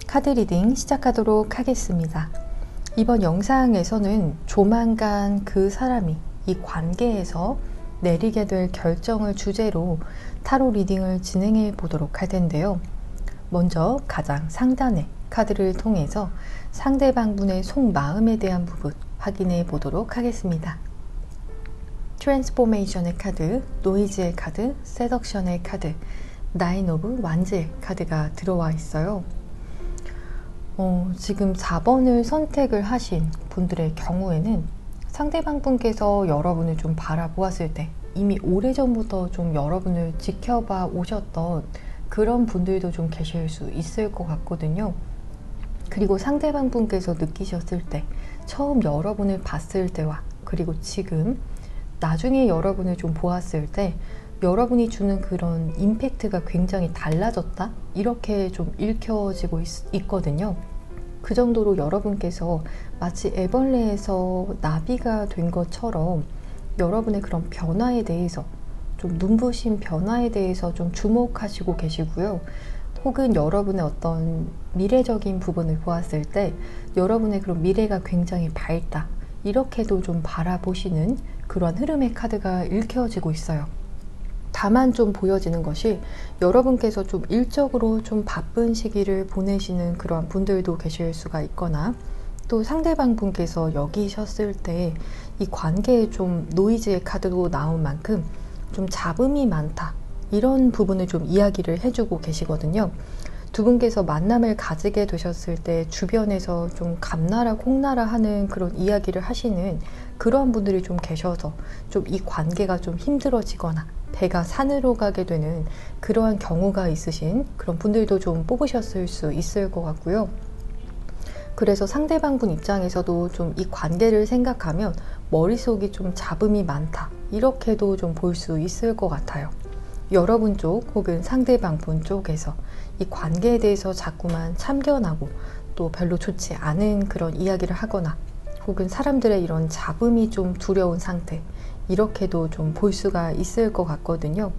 카드 리딩 시작하도록 하겠습니다. 이번 영상에서는 조만간 그 사람이 이 관계에서 내리게 될 결정을 주제로 타로 리딩을 진행해 보도록 할 텐데요. 먼저 가장 상단의 카드를 통해서 상대방 분의 속마음에 대한 부분 확인해 보도록 하겠습니다. 트랜스포메이션의 카드, 노이즈의 카드, 세덕션의 카드, 나인 오브 완즈의 카드가 들어와 있어요. 지금 4번을 선택을 하신 분들의 경우에는 상대방 분께서 여러분을 좀 바라보았을 때 이미 오래전부터 좀 여러분을 지켜봐 오셨던 그런 분들도 좀 계실 수 있을 것 같거든요. 그리고 상대방 분께서 느끼셨을 때 처음 여러분을 봤을 때와 그리고 지금 나중에 여러분을 좀 보았을 때 여러분이 주는 그런 임팩트가 굉장히 달라졌다? 이렇게 좀 읽혀지고 있거든요. 그 정도로 여러분께서 마치 애벌레에서 나비가 된 것처럼 여러분의 그런 변화에 대해서 좀 눈부신 변화에 대해서 좀 주목하시고 계시고요. 혹은 여러분의 어떤 미래적인 부분을 보았을 때 여러분의 그런 미래가 굉장히 밝다, 이렇게도 좀 바라보시는 그런 흐름의 카드가 읽혀지고 있어요. 다만 좀 보여지는 것이 여러분께서 좀 일적으로 좀 바쁜 시기를 보내시는 그러한 분들도 계실 수가 있거나, 또 상대방 분께서 여기셨을 때 이 관계에 좀 노이즈의 카드도 나온 만큼 좀 잡음이 많다, 이런 부분을 좀 이야기를 해주고 계시거든요. 두 분께서 만남을 가지게 되셨을 때 주변에서 좀 감나라 콩나라 하는 그런 이야기를 하시는 그러한 분들이 좀 계셔서 좀 이 관계가 좀 힘들어지거나 배가 산으로 가게 되는 그러한 경우가 있으신 그런 분들도 좀 뽑으셨을 수 있을 것 같고요. 그래서 상대방 분 입장에서도 좀 이 관계를 생각하면 머릿속이 좀 잡음이 많다, 이렇게도 좀 볼 수 있을 것 같아요. 여러분 쪽 혹은 상대방 분 쪽에서 이 관계에 대해서 자꾸만 참견하고 또 별로 좋지 않은 그런 이야기를 하거나, 혹은 사람들의 이런 잡음이 좀 두려운 상태, 이렇게도 좀 볼 수가 있을 것 같거든요.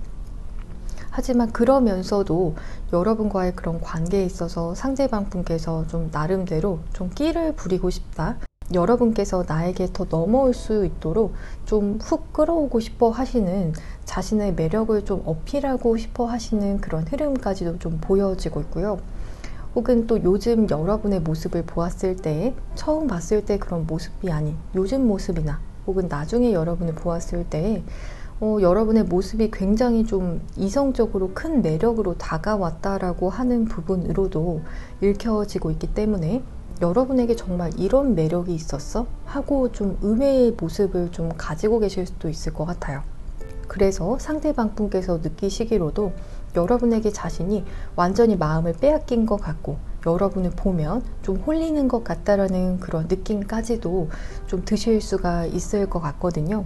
하지만 그러면서도 여러분과의 그런 관계에 있어서 상대방 분께서 좀 나름대로 좀 끼를 부리고 싶다, 여러분께서 나에게 더 넘어올 수 있도록 좀 훅 끌어오고 싶어 하시는, 자신의 매력을 좀 어필하고 싶어 하시는 그런 흐름까지도 좀 보여지고 있고요. 혹은 또 요즘 여러분의 모습을 보았을 때, 처음 봤을 때 그런 모습이 아닌 요즘 모습이나, 혹은 나중에 여러분을 보았을 때 여러분의 모습이 굉장히 좀 이성적으로 큰 매력으로 다가왔다라고 하는 부분으로도 읽혀지고 있기 때문에, 여러분에게 정말 이런 매력이 있었어? 하고 좀 의외의 모습을 좀 가지고 계실 수도 있을 것 같아요. 그래서 상대방 분께서 느끼시기로도 여러분에게 자신이 완전히 마음을 빼앗긴 것 같고, 여러분을 보면 좀 홀리는 것 같다라는 그런 느낌까지도 좀 드실 수가 있을 것 같거든요.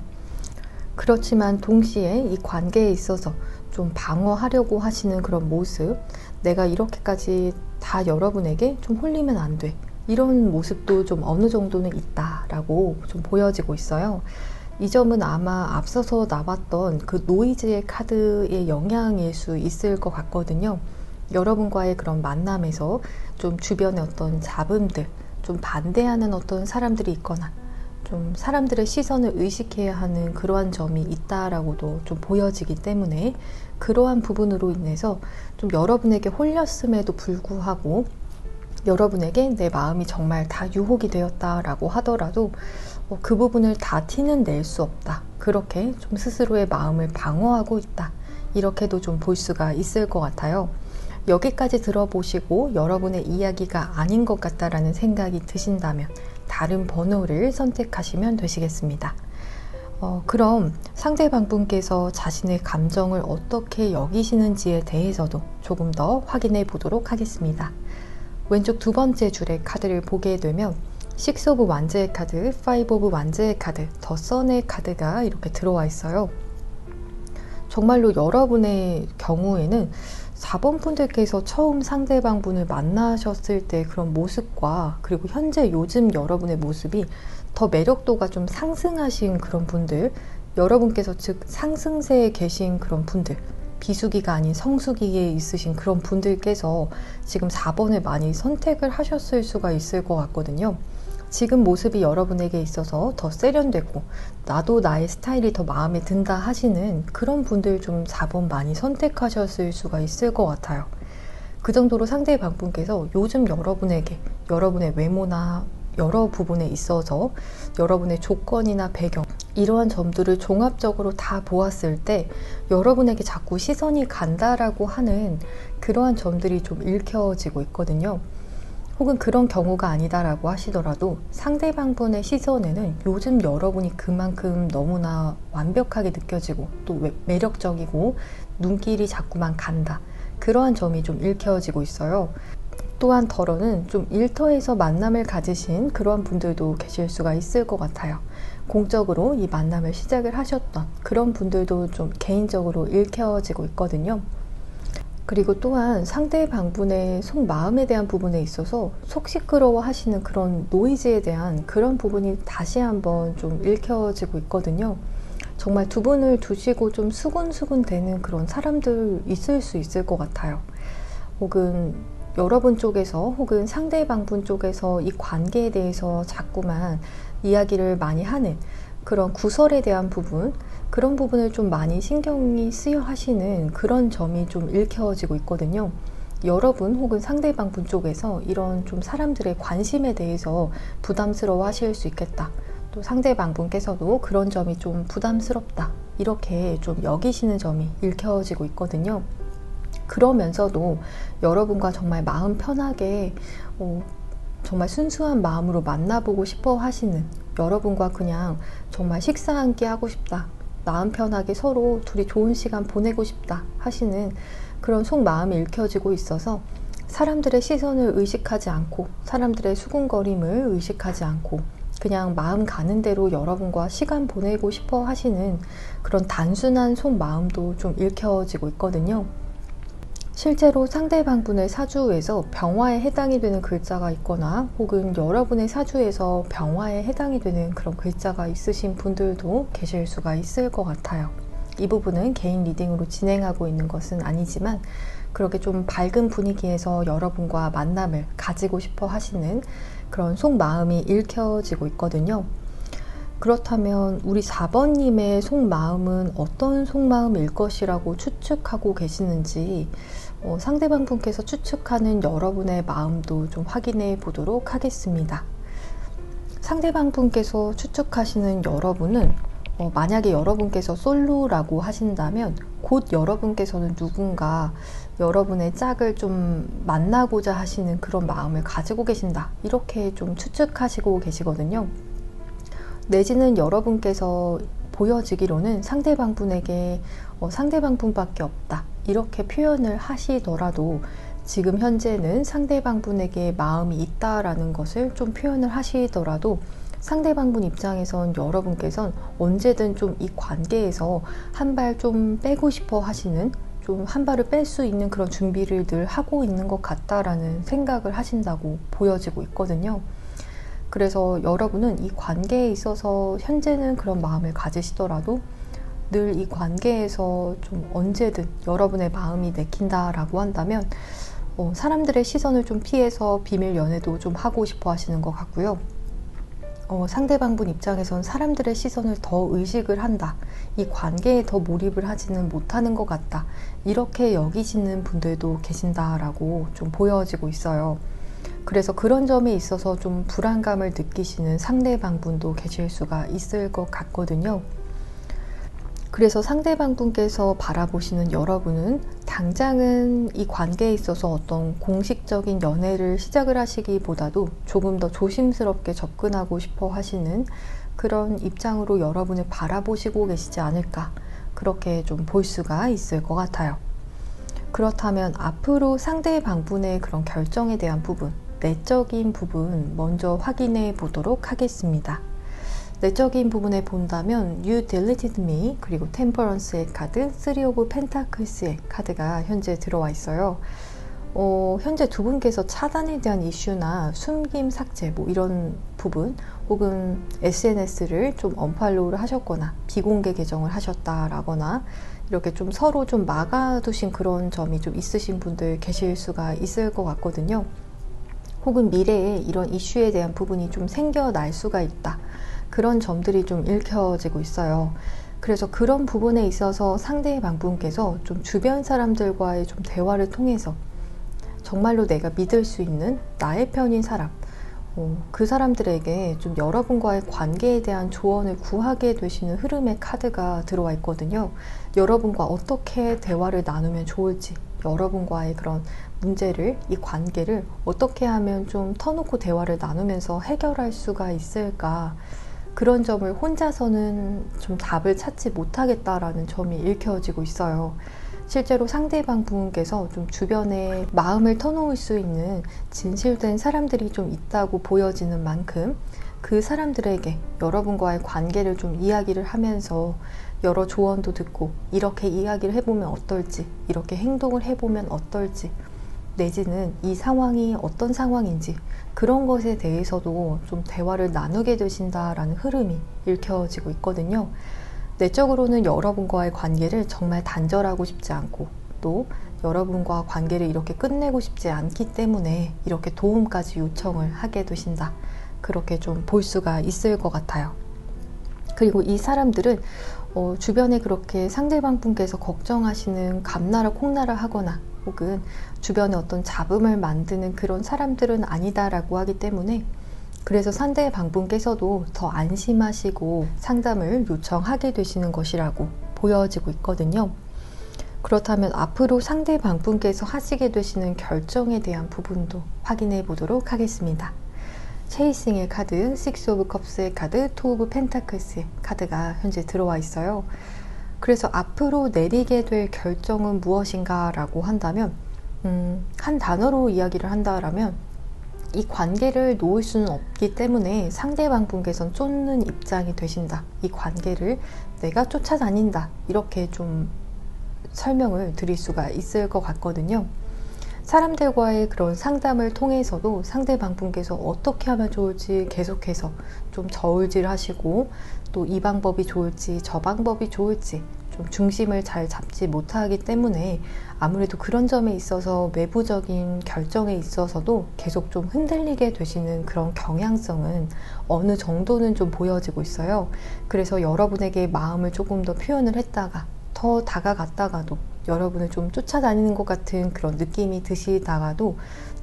그렇지만 동시에 이 관계에 있어서 좀 방어하려고 하시는 그런 모습, 내가 이렇게까지 다 여러분에게 좀 홀리면 안 돼, 이런 모습도 좀 어느 정도는 있다라고 좀 보여지고 있어요. 이 점은 아마 앞서서 나왔던 그 노이즈의 카드의 영향일 수 있을 것 같거든요. 여러분과의 그런 만남에서 좀 주변의 어떤 잡음들, 좀 반대하는 어떤 사람들이 있거나, 좀 사람들의 시선을 의식해야 하는 그러한 점이 있다라고도 좀 보여지기 때문에, 그러한 부분으로 인해서 좀 여러분에게 홀렸음에도 불구하고 여러분에게 내 마음이 정말 다 유혹이 되었다라고 하더라도 그 부분을 다 티는 낼 수 없다, 그렇게 좀 스스로의 마음을 방어하고 있다, 이렇게도 좀 볼 수가 있을 것 같아요. 여기까지 들어보시고 여러분의 이야기가 아닌 것 같다라는 생각이 드신다면 다른 번호를 선택하시면 되시겠습니다. 그럼 상대방 분께서 자신의 감정을 어떻게 여기시는지에 대해서도 조금 더 확인해 보도록 하겠습니다. 왼쪽 두 번째 줄의 카드를 보게 되면 식스 오브 완즈의 카드, 파이브 오브 완즈의 카드, 더 선의 카드가 이렇게 들어와 있어요. 정말로 여러분의 경우에는 4번 분들께서 처음 상대방 분을 만나셨을 때 그런 모습과, 그리고 현재 요즘 여러분의 모습이 더 매력도가 좀 상승하신 그런 분들, 여러분께서 즉 상승세에 계신 그런 분들, 비수기가 아닌 성수기에 있으신 그런 분들께서 지금 4번을 많이 선택을 하셨을 수가 있을 것 같거든요. 지금 모습이 여러분에게 있어서 더 세련되고 나도 나의 스타일이 더 마음에 든다 하시는 그런 분들 좀 4번 많이 선택하셨을 수가 있을 것 같아요. 그 정도로 상대방 분께서 요즘 여러분에게 여러분의 외모나 여러 부분에 있어서 여러분의 조건이나 배경, 이러한 점들을 종합적으로 다 보았을 때 여러분에게 자꾸 시선이 간다라고 하는 그러한 점들이 좀 읽혀지고 있거든요. 혹은 그런 경우가 아니다라고 하시더라도 상대방 분의 시선에는 요즘 여러분이 그만큼 너무나 완벽하게 느껴지고 또 매력적이고 눈길이 자꾸만 간다, 그러한 점이 좀 읽혀지고 있어요. 또한 덜어는 좀 일터에서 만남을 가지신 그러한 분들도 계실 수가 있을 것 같아요. 공적으로 이 만남을 시작을 하셨던 그런 분들도 좀 개인적으로 읽혀지고 있거든요. 그리고 또한 상대방 분의 속마음에 대한 부분에 있어서 속 시끄러워 하시는 그런 노이즈에 대한 그런 부분이 다시 한번 좀 읽혀지고 있거든요. 정말 두 분을 두시고 좀 수군수군 되는 그런 사람들 있을 수 있을 것 같아요. 혹은 여러분 쪽에서 혹은 상대방분 쪽에서 이 관계에 대해서 자꾸만 이야기를 많이 하는 그런 구설에 대한 부분, 그런 부분을 좀 많이 신경이 쓰여 하시는 그런 점이 좀 읽혀지고 있거든요. 여러분 혹은 상대방분 쪽에서 이런 좀 사람들의 관심에 대해서 부담스러워 하실 수 있겠다. 또 상대방분께서도 그런 점이 좀 부담스럽다. 이렇게 좀 여기시는 점이 읽혀지고 있거든요. 그러면서도 여러분과 정말 마음 편하게 정말 순수한 마음으로 만나보고 싶어 하시는, 여러분과 그냥 정말 식사 한 끼 하고 싶다, 마음 편하게 서로 둘이 좋은 시간 보내고 싶다 하시는 그런 속마음이 읽혀지고 있어서 사람들의 시선을 의식하지 않고 사람들의 수군거림을 의식하지 않고 그냥 마음 가는 대로 여러분과 시간 보내고 싶어 하시는 그런 단순한 속마음도 좀 읽혀지고 있거든요. 실제로 상대방분의 사주에서 병화에 해당이 되는 글자가 있거나 혹은 여러분의 사주에서 병화에 해당이 되는 그런 글자가 있으신 분들도 계실 수가 있을 것 같아요. 이 부분은 개인 리딩으로 진행하고 있는 것은 아니지만 그렇게 좀 밝은 분위기에서 여러분과 만남을 가지고 싶어 하시는 그런 속마음이 읽혀지고 있거든요. 그렇다면 우리 4번님의 속마음은 어떤 속마음일 것이라고 추측하고 계시는지 상대방 분께서 추측하는 여러분의 마음도 좀 확인해 보도록 하겠습니다. 상대방 분께서 추측하시는 여러분은 만약에 여러분께서 솔로라고 하신다면 곧 여러분께서는 누군가 여러분의 짝을 좀 만나고자 하시는 그런 마음을 가지고 계신다. 이렇게 좀 추측하시고 계시거든요. 내지는 여러분께서 보여지기로는 상대방 분에게 상대방 분밖에 없다. 이렇게 표현을 하시더라도 지금 현재는 상대방 분에게 마음이 있다라는 것을 좀 표현을 하시더라도 상대방 분 입장에선 여러분께선 언제든 좀 이 관계에서 한 발 좀 빼고 싶어 하시는, 좀 한 발을 뺄 수 있는 그런 준비를 늘 하고 있는 것 같다라는 생각을 하신다고 보여지고 있거든요. 그래서 여러분은 이 관계에 있어서 현재는 그런 마음을 가지시더라도 늘 이 관계에서 좀 언제든 여러분의 마음이 내킨다라고 한다면 사람들의 시선을 좀 피해서 비밀 연애도 좀 하고 싶어 하시는 것 같고요. 상대방 분 입장에선 사람들의 시선을 더 의식을 한다. 이 관계에 더 몰입을 하지는 못하는 것 같다. 이렇게 여기시는 분들도 계신다라고 좀 보여지고 있어요. 그래서 그런 점에 있어서 좀 불안감을 느끼시는 상대방 분도 계실 수가 있을 것 같거든요. 그래서 상대방 분께서 바라보시는 여러분은 당장은 이 관계에 있어서 어떤 공식적인 연애를 시작을 하시기보다도 조금 더 조심스럽게 접근하고 싶어 하시는 그런 입장으로 여러분을 바라보시고 계시지 않을까, 그렇게 좀 볼 수가 있을 것 같아요. 그렇다면 앞으로 상대방 분의 그런 결정에 대한 부분, 내적인 부분 먼저 확인해 보도록 하겠습니다. 내적인 부분에 본다면 You deleted me, 그리고 템퍼런스의 카드, 3 of Pentacles의 카드가 현재 들어와 있어요. 현재 두 분께서 차단에 대한 이슈나 숨김, 삭제 뭐 이런 부분, 혹은 SNS를 좀 언팔로우를 하셨거나 비공개 계정을 하셨다라거나 이렇게 좀 서로 좀 막아두신 그런 점이 좀 있으신 분들 계실 수가 있을 것 같거든요. 혹은 미래에 이런 이슈에 대한 부분이 좀 생겨날 수가 있다. 그런 점들이 좀 읽혀지고 있어요. 그래서 그런 부분에 있어서 상대방 분께서 좀 주변 사람들과의 좀 대화를 통해서 정말로 내가 믿을 수 있는 나의 편인 사람, 그 사람들에게 좀 여러분과의 관계에 대한 조언을 구하게 되시는 흐름의 카드가 들어와 있거든요. 여러분과 어떻게 대화를 나누면 좋을지, 여러분과의 그런 문제를, 이 관계를 어떻게 하면 좀 터놓고 대화를 나누면서 해결할 수가 있을까, 그런 점을 혼자서는 좀 답을 찾지 못하겠다라는 점이 읽혀지고 있어요. 실제로 상대방 분께서 좀 주변에 마음을 터놓을 수 있는 진실된 사람들이 좀 있다고 보여지는 만큼 그 사람들에게 여러분과의 관계를 좀 이야기를 하면서 여러 조언도 듣고 이렇게 이야기를 해보면 어떨지, 이렇게 행동을 해보면 어떨지, 내지는 이 상황이 어떤 상황인지 그런 것에 대해서도 좀 대화를 나누게 되신다라는 흐름이 읽혀지고 있거든요. 내적으로는 여러분과의 관계를 정말 단절하고 싶지 않고, 또 또 여러분과 관계를 이렇게 끝내고 싶지 않기 때문에 이렇게 도움까지 요청을 하게 되신다. 그렇게 좀 볼 수가 있을 것 같아요. 그리고 이 사람들은 주변에 그렇게 상대방 분께서 걱정하시는 감나라 콩나라 하거나 혹은 주변에 어떤 잡음을 만드는 그런 사람들은 아니다라고 하기 때문에, 그래서 상대방 분께서도 더 안심하시고 상담을 요청하게 되시는 것이라고 보여지고 있거든요. 그렇다면 앞으로 상대방 분께서 하시게 되시는 결정에 대한 부분도 확인해 보도록 하겠습니다. 체이싱의 카드, 식스 오브 컵스의 카드, 투 오브 펜타클스의 카드가 현재 들어와 있어요. 그래서 앞으로 내리게 될 결정은 무엇인가 라고 한다면, 한 단어로 이야기를 한다라면 이 관계를 놓을 수는 없기 때문에 상대방 분께서는 쫓는 입장이 되신다. 이 관계를 내가 쫓아다닌다. 이렇게 좀 설명을 드릴 수가 있을 것 같거든요. 사람들과의 그런 상담을 통해서도 상대방 분께서 어떻게 하면 좋을지 계속해서 좀 저울질 하시고, 또 이 방법이 좋을지 저 방법이 좋을지 좀 중심을 잘 잡지 못하기 때문에 아무래도 그런 점에 있어서 외부적인 결정에 있어서도 계속 좀 흔들리게 되시는 그런 경향성은 어느 정도는 좀 보여지고 있어요. 그래서 여러분에게 마음을 조금 더 표현을 했다가 더 다가갔다가도 여러분을 좀 쫓아다니는 것 같은 그런 느낌이 드시다가도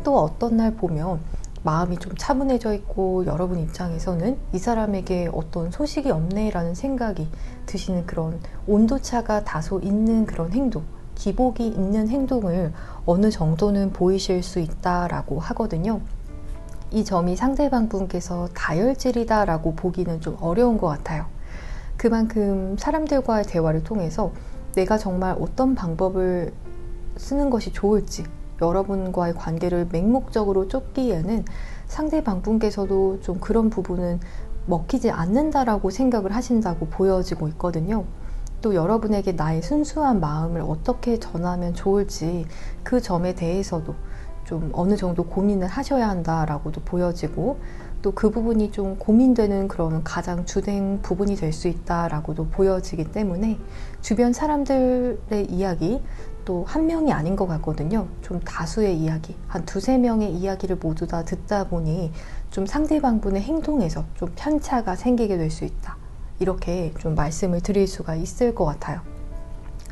또 어떤 날 보면 마음이 좀 차분해져 있고 여러분 입장에서는 이 사람에게 어떤 소식이 없네 라는 생각이 드시는 그런 온도차가 다소 있는 그런 행동, 기복이 있는 행동을 어느 정도는 보이실 수 있다라고 하거든요. 이 점이 상대방 분께서 다혈질이다 라고 보기는 좀 어려운 것 같아요. 그만큼 사람들과의 대화를 통해서 내가 정말 어떤 방법을 쓰는 것이 좋을지, 여러분과의 관계를 맹목적으로 쫓기에는 상대방 분께서도 좀 그런 부분은 먹히지 않는다라고 생각을 하신다고 보여지고 있거든요. 또 여러분에게 나의 순수한 마음을 어떻게 전하면 좋을지 그 점에 대해서도 좀 어느 정도 고민을 하셔야 한다라고도 보여지고, 또 그 부분이 좀 고민되는 그런 가장 주된 부분이 될 수 있다라고도 보여지기 때문에 주변 사람들의 이야기, 또 한 명이 아닌 것 같거든요. 좀 다수의 이야기, 한 두세 명의 이야기를 모두 다 듣다 보니 좀 상대방 분의 행동에서 좀 편차가 생기게 될 수 있다. 이렇게 좀 말씀을 드릴 수가 있을 것 같아요.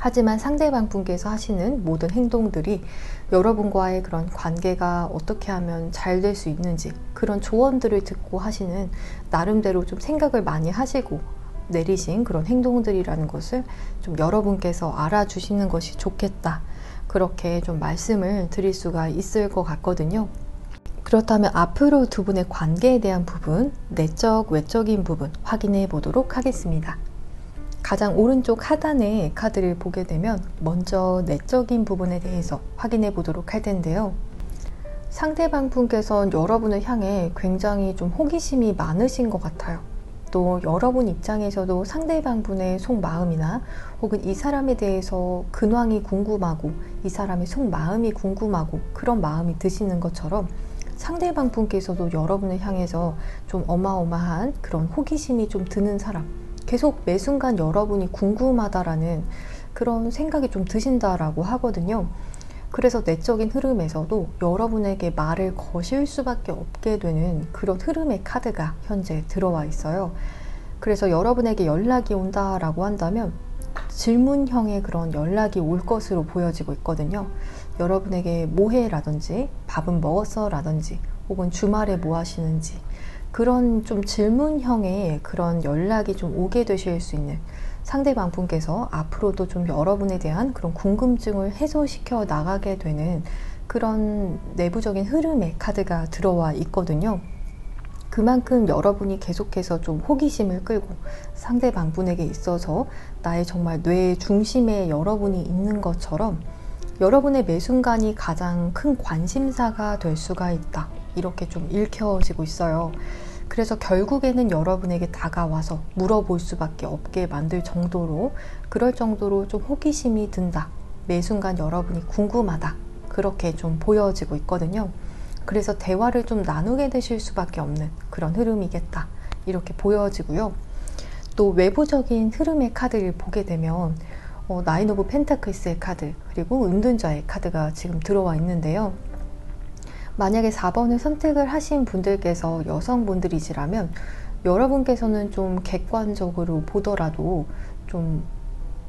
하지만 상대방 분께서 하시는 모든 행동들이 여러분과의 그런 관계가 어떻게 하면 잘 될 수 있는지 그런 조언들을 듣고 하시는 나름대로 좀 생각을 많이 하시고 내리신 그런 행동들이라는 것을 좀 여러분께서 알아주시는 것이 좋겠다. 그렇게 좀 말씀을 드릴 수가 있을 것 같거든요. 그렇다면 앞으로 두 분의 관계에 대한 부분, 내적, 외적인 부분 확인해 보도록 하겠습니다. 가장 오른쪽 하단의 카드를 보게 되면 먼저 내적인 부분에 대해서 확인해 보도록 할 텐데요. 상대방 분께서는 여러분을 향해 굉장히 좀 호기심이 많으신 것 같아요. 또 여러분 입장에서도 상대방 분의 속마음이나 혹은 이 사람에 대해서 근황이 궁금하고 이 사람의 속마음이 궁금하고 그런 마음이 드시는 것처럼 상대방 분께서도 여러분을 향해서 좀 어마어마한 그런 호기심이 좀 드는 사람, 계속 매 순간 여러분이 궁금하다라는 그런 생각이 좀 드신다라고 하거든요. 그래서 내적인 흐름에서도 여러분에게 말을 거실 수밖에 없게 되는 그런 흐름의 카드가 현재 들어와 있어요. 그래서 여러분에게 연락이 온다라고 한다면 질문형의 그런 연락이 올 것으로 보여지고 있거든요. 여러분에게 뭐 해? 라든지 밥은 먹었어? 라든지 혹은 주말에 뭐 하시는지 그런 좀 질문형의 그런 연락이 좀 오게 되실 수 있는, 상대방 분께서 앞으로도 좀 여러분에 대한 그런 궁금증을 해소시켜 나가게 되는 그런 내부적인 흐름의 카드가 들어와 있거든요. 그만큼 여러분이 계속해서 좀 호기심을 끌고 상대방 분에게 있어서 나의 정말 뇌 중심에 여러분이 있는 것처럼 여러분의 매 순간이 가장 큰 관심사가 될 수가 있다. 이렇게 좀 읽혀지고 있어요. 그래서 결국에는 여러분에게 다가와서 물어볼 수밖에 없게 만들 정도로, 그럴 정도로 좀 호기심이 든다. 매 순간 여러분이 궁금하다. 그렇게 좀 보여지고 있거든요. 그래서 대화를 좀 나누게 되실 수밖에 없는 그런 흐름이겠다. 이렇게 보여지고요. 또 외부적인 흐름의 카드를 보게 되면 나인 오브 펜타클스의 카드, 그리고 은둔자의 카드가 지금 들어와 있는데요. 만약에 4번을 선택을 하신 분들께서 여성분들이시라면 여러분께서는 좀 객관적으로 보더라도 좀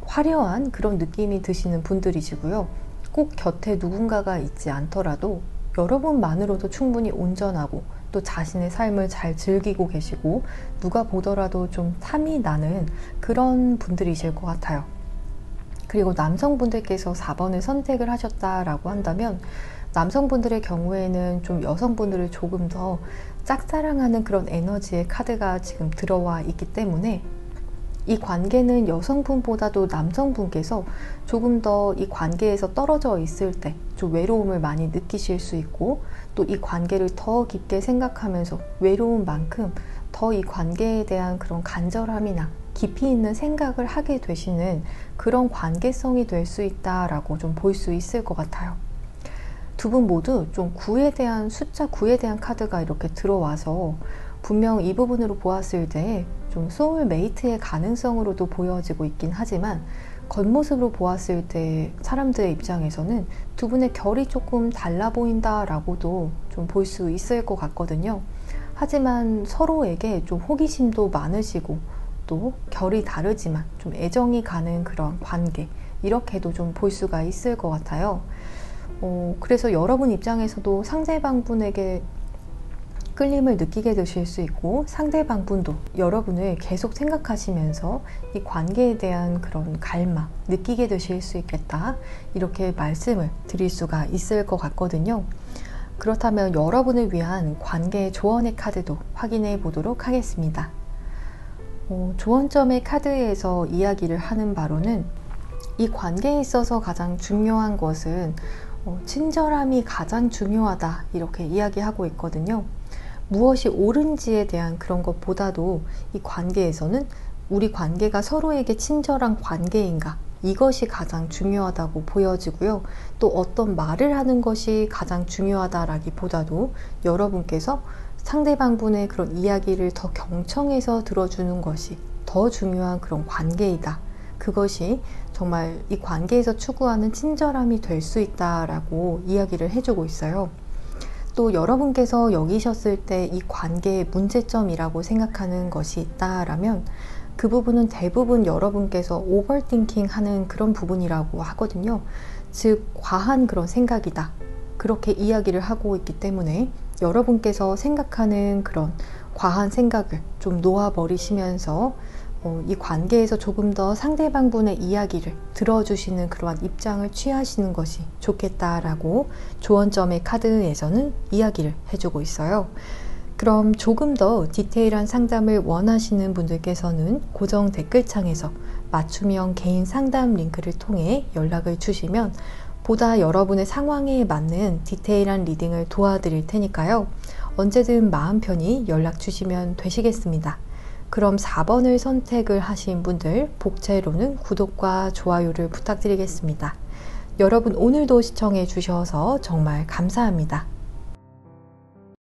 화려한 그런 느낌이 드시는 분들이시고요. 꼭 곁에 누군가가 있지 않더라도 여러분만으로도 충분히 온전하고 또 자신의 삶을 잘 즐기고 계시고 누가 보더라도 좀 탐이 나는 그런 분들이실 것 같아요. 그리고 남성분들께서 4번을 선택을 하셨다라고 한다면 남성분들의 경우에는 좀 여성분들을 조금 더 짝사랑하는 그런 에너지의 카드가 지금 들어와 있기 때문에 이 관계는 여성분보다도 남성분께서 조금 더 이 관계에서 떨어져 있을 때 좀 외로움을 많이 느끼실 수 있고 또 이 관계를 더 깊게 생각하면서 외로운 만큼 더 이 관계에 대한 그런 간절함이나 깊이 있는 생각을 하게 되시는 그런 관계성이 될 수 있다라고 좀 볼 수 있을 것 같아요. 두 분 모두 좀 9에 대한 숫자 9에 대한 카드가 이렇게 들어와서 분명 이 부분으로 보았을 때 좀 소울메이트의 가능성으로도 보여지고 있긴 하지만 겉모습으로 보았을 때 사람들의 입장에서는 두 분의 결이 조금 달라 보인다라고도 좀 볼 수 있을 것 같거든요. 하지만 서로에게 좀 호기심도 많으시고 또 결이 다르지만 좀 애정이 가는 그런 관계, 이렇게도 좀 볼 수가 있을 것 같아요. 그래서 여러분 입장에서도 상대방분에게 끌림을 느끼게 되실 수 있고 상대방분도 여러분을 계속 생각하시면서 이 관계에 대한 그런 갈망 느끼게 되실 수 있겠다, 이렇게 말씀을 드릴 수가 있을 것 같거든요. 그렇다면 여러분을 위한 관계 조언의 카드도 확인해 보도록 하겠습니다. 조언점의 카드에서 이야기를 하는 바로는 이 관계에 있어서 가장 중요한 것은 친절함이 가장 중요하다, 이렇게 이야기하고 있거든요. 무엇이 옳은지에 대한 그런 것보다도 이 관계에서는 우리 관계가 서로에게 친절한 관계인가, 이것이 가장 중요하다고 보여지고요. 또 어떤 말을 하는 것이 가장 중요하다라기보다도 여러분께서 상대방분의 그런 이야기를 더 경청해서 들어주는 것이 더 중요한 그런 관계이다. 그것이 정말 이 관계에서 추구하는 친절함이 될 수 있다라고 이야기를 해주고 있어요. 또 여러분께서 여기셨을 때 이 관계의 문제점이라고 생각하는 것이 있다라면 그 부분은 대부분 여러분께서 오버띵킹 하는 그런 부분이라고 하거든요. 즉 과한 그런 생각이다, 그렇게 이야기를 하고 있기 때문에 여러분께서 생각하는 그런 과한 생각을 좀 놓아버리시면서 이 관계에서 조금 더 상대방분의 이야기를 들어주시는 그러한 입장을 취하시는 것이 좋겠다라고 조언점의 카드에서는 이야기를 해주고 있어요. 그럼 조금 더 디테일한 상담을 원하시는 분들께서는 고정 댓글창에서 맞춤형 개인 상담 링크를 통해 연락을 주시면 보다 여러분의 상황에 맞는 디테일한 리딩을 도와드릴 테니까요. 언제든 마음 편히 연락 주시면 되시겠습니다. 그럼 4번을 선택을 하신 분들 복채로는 구독과 좋아요를 부탁드리겠습니다. 여러분 오늘도 시청해 주셔서 정말 감사합니다.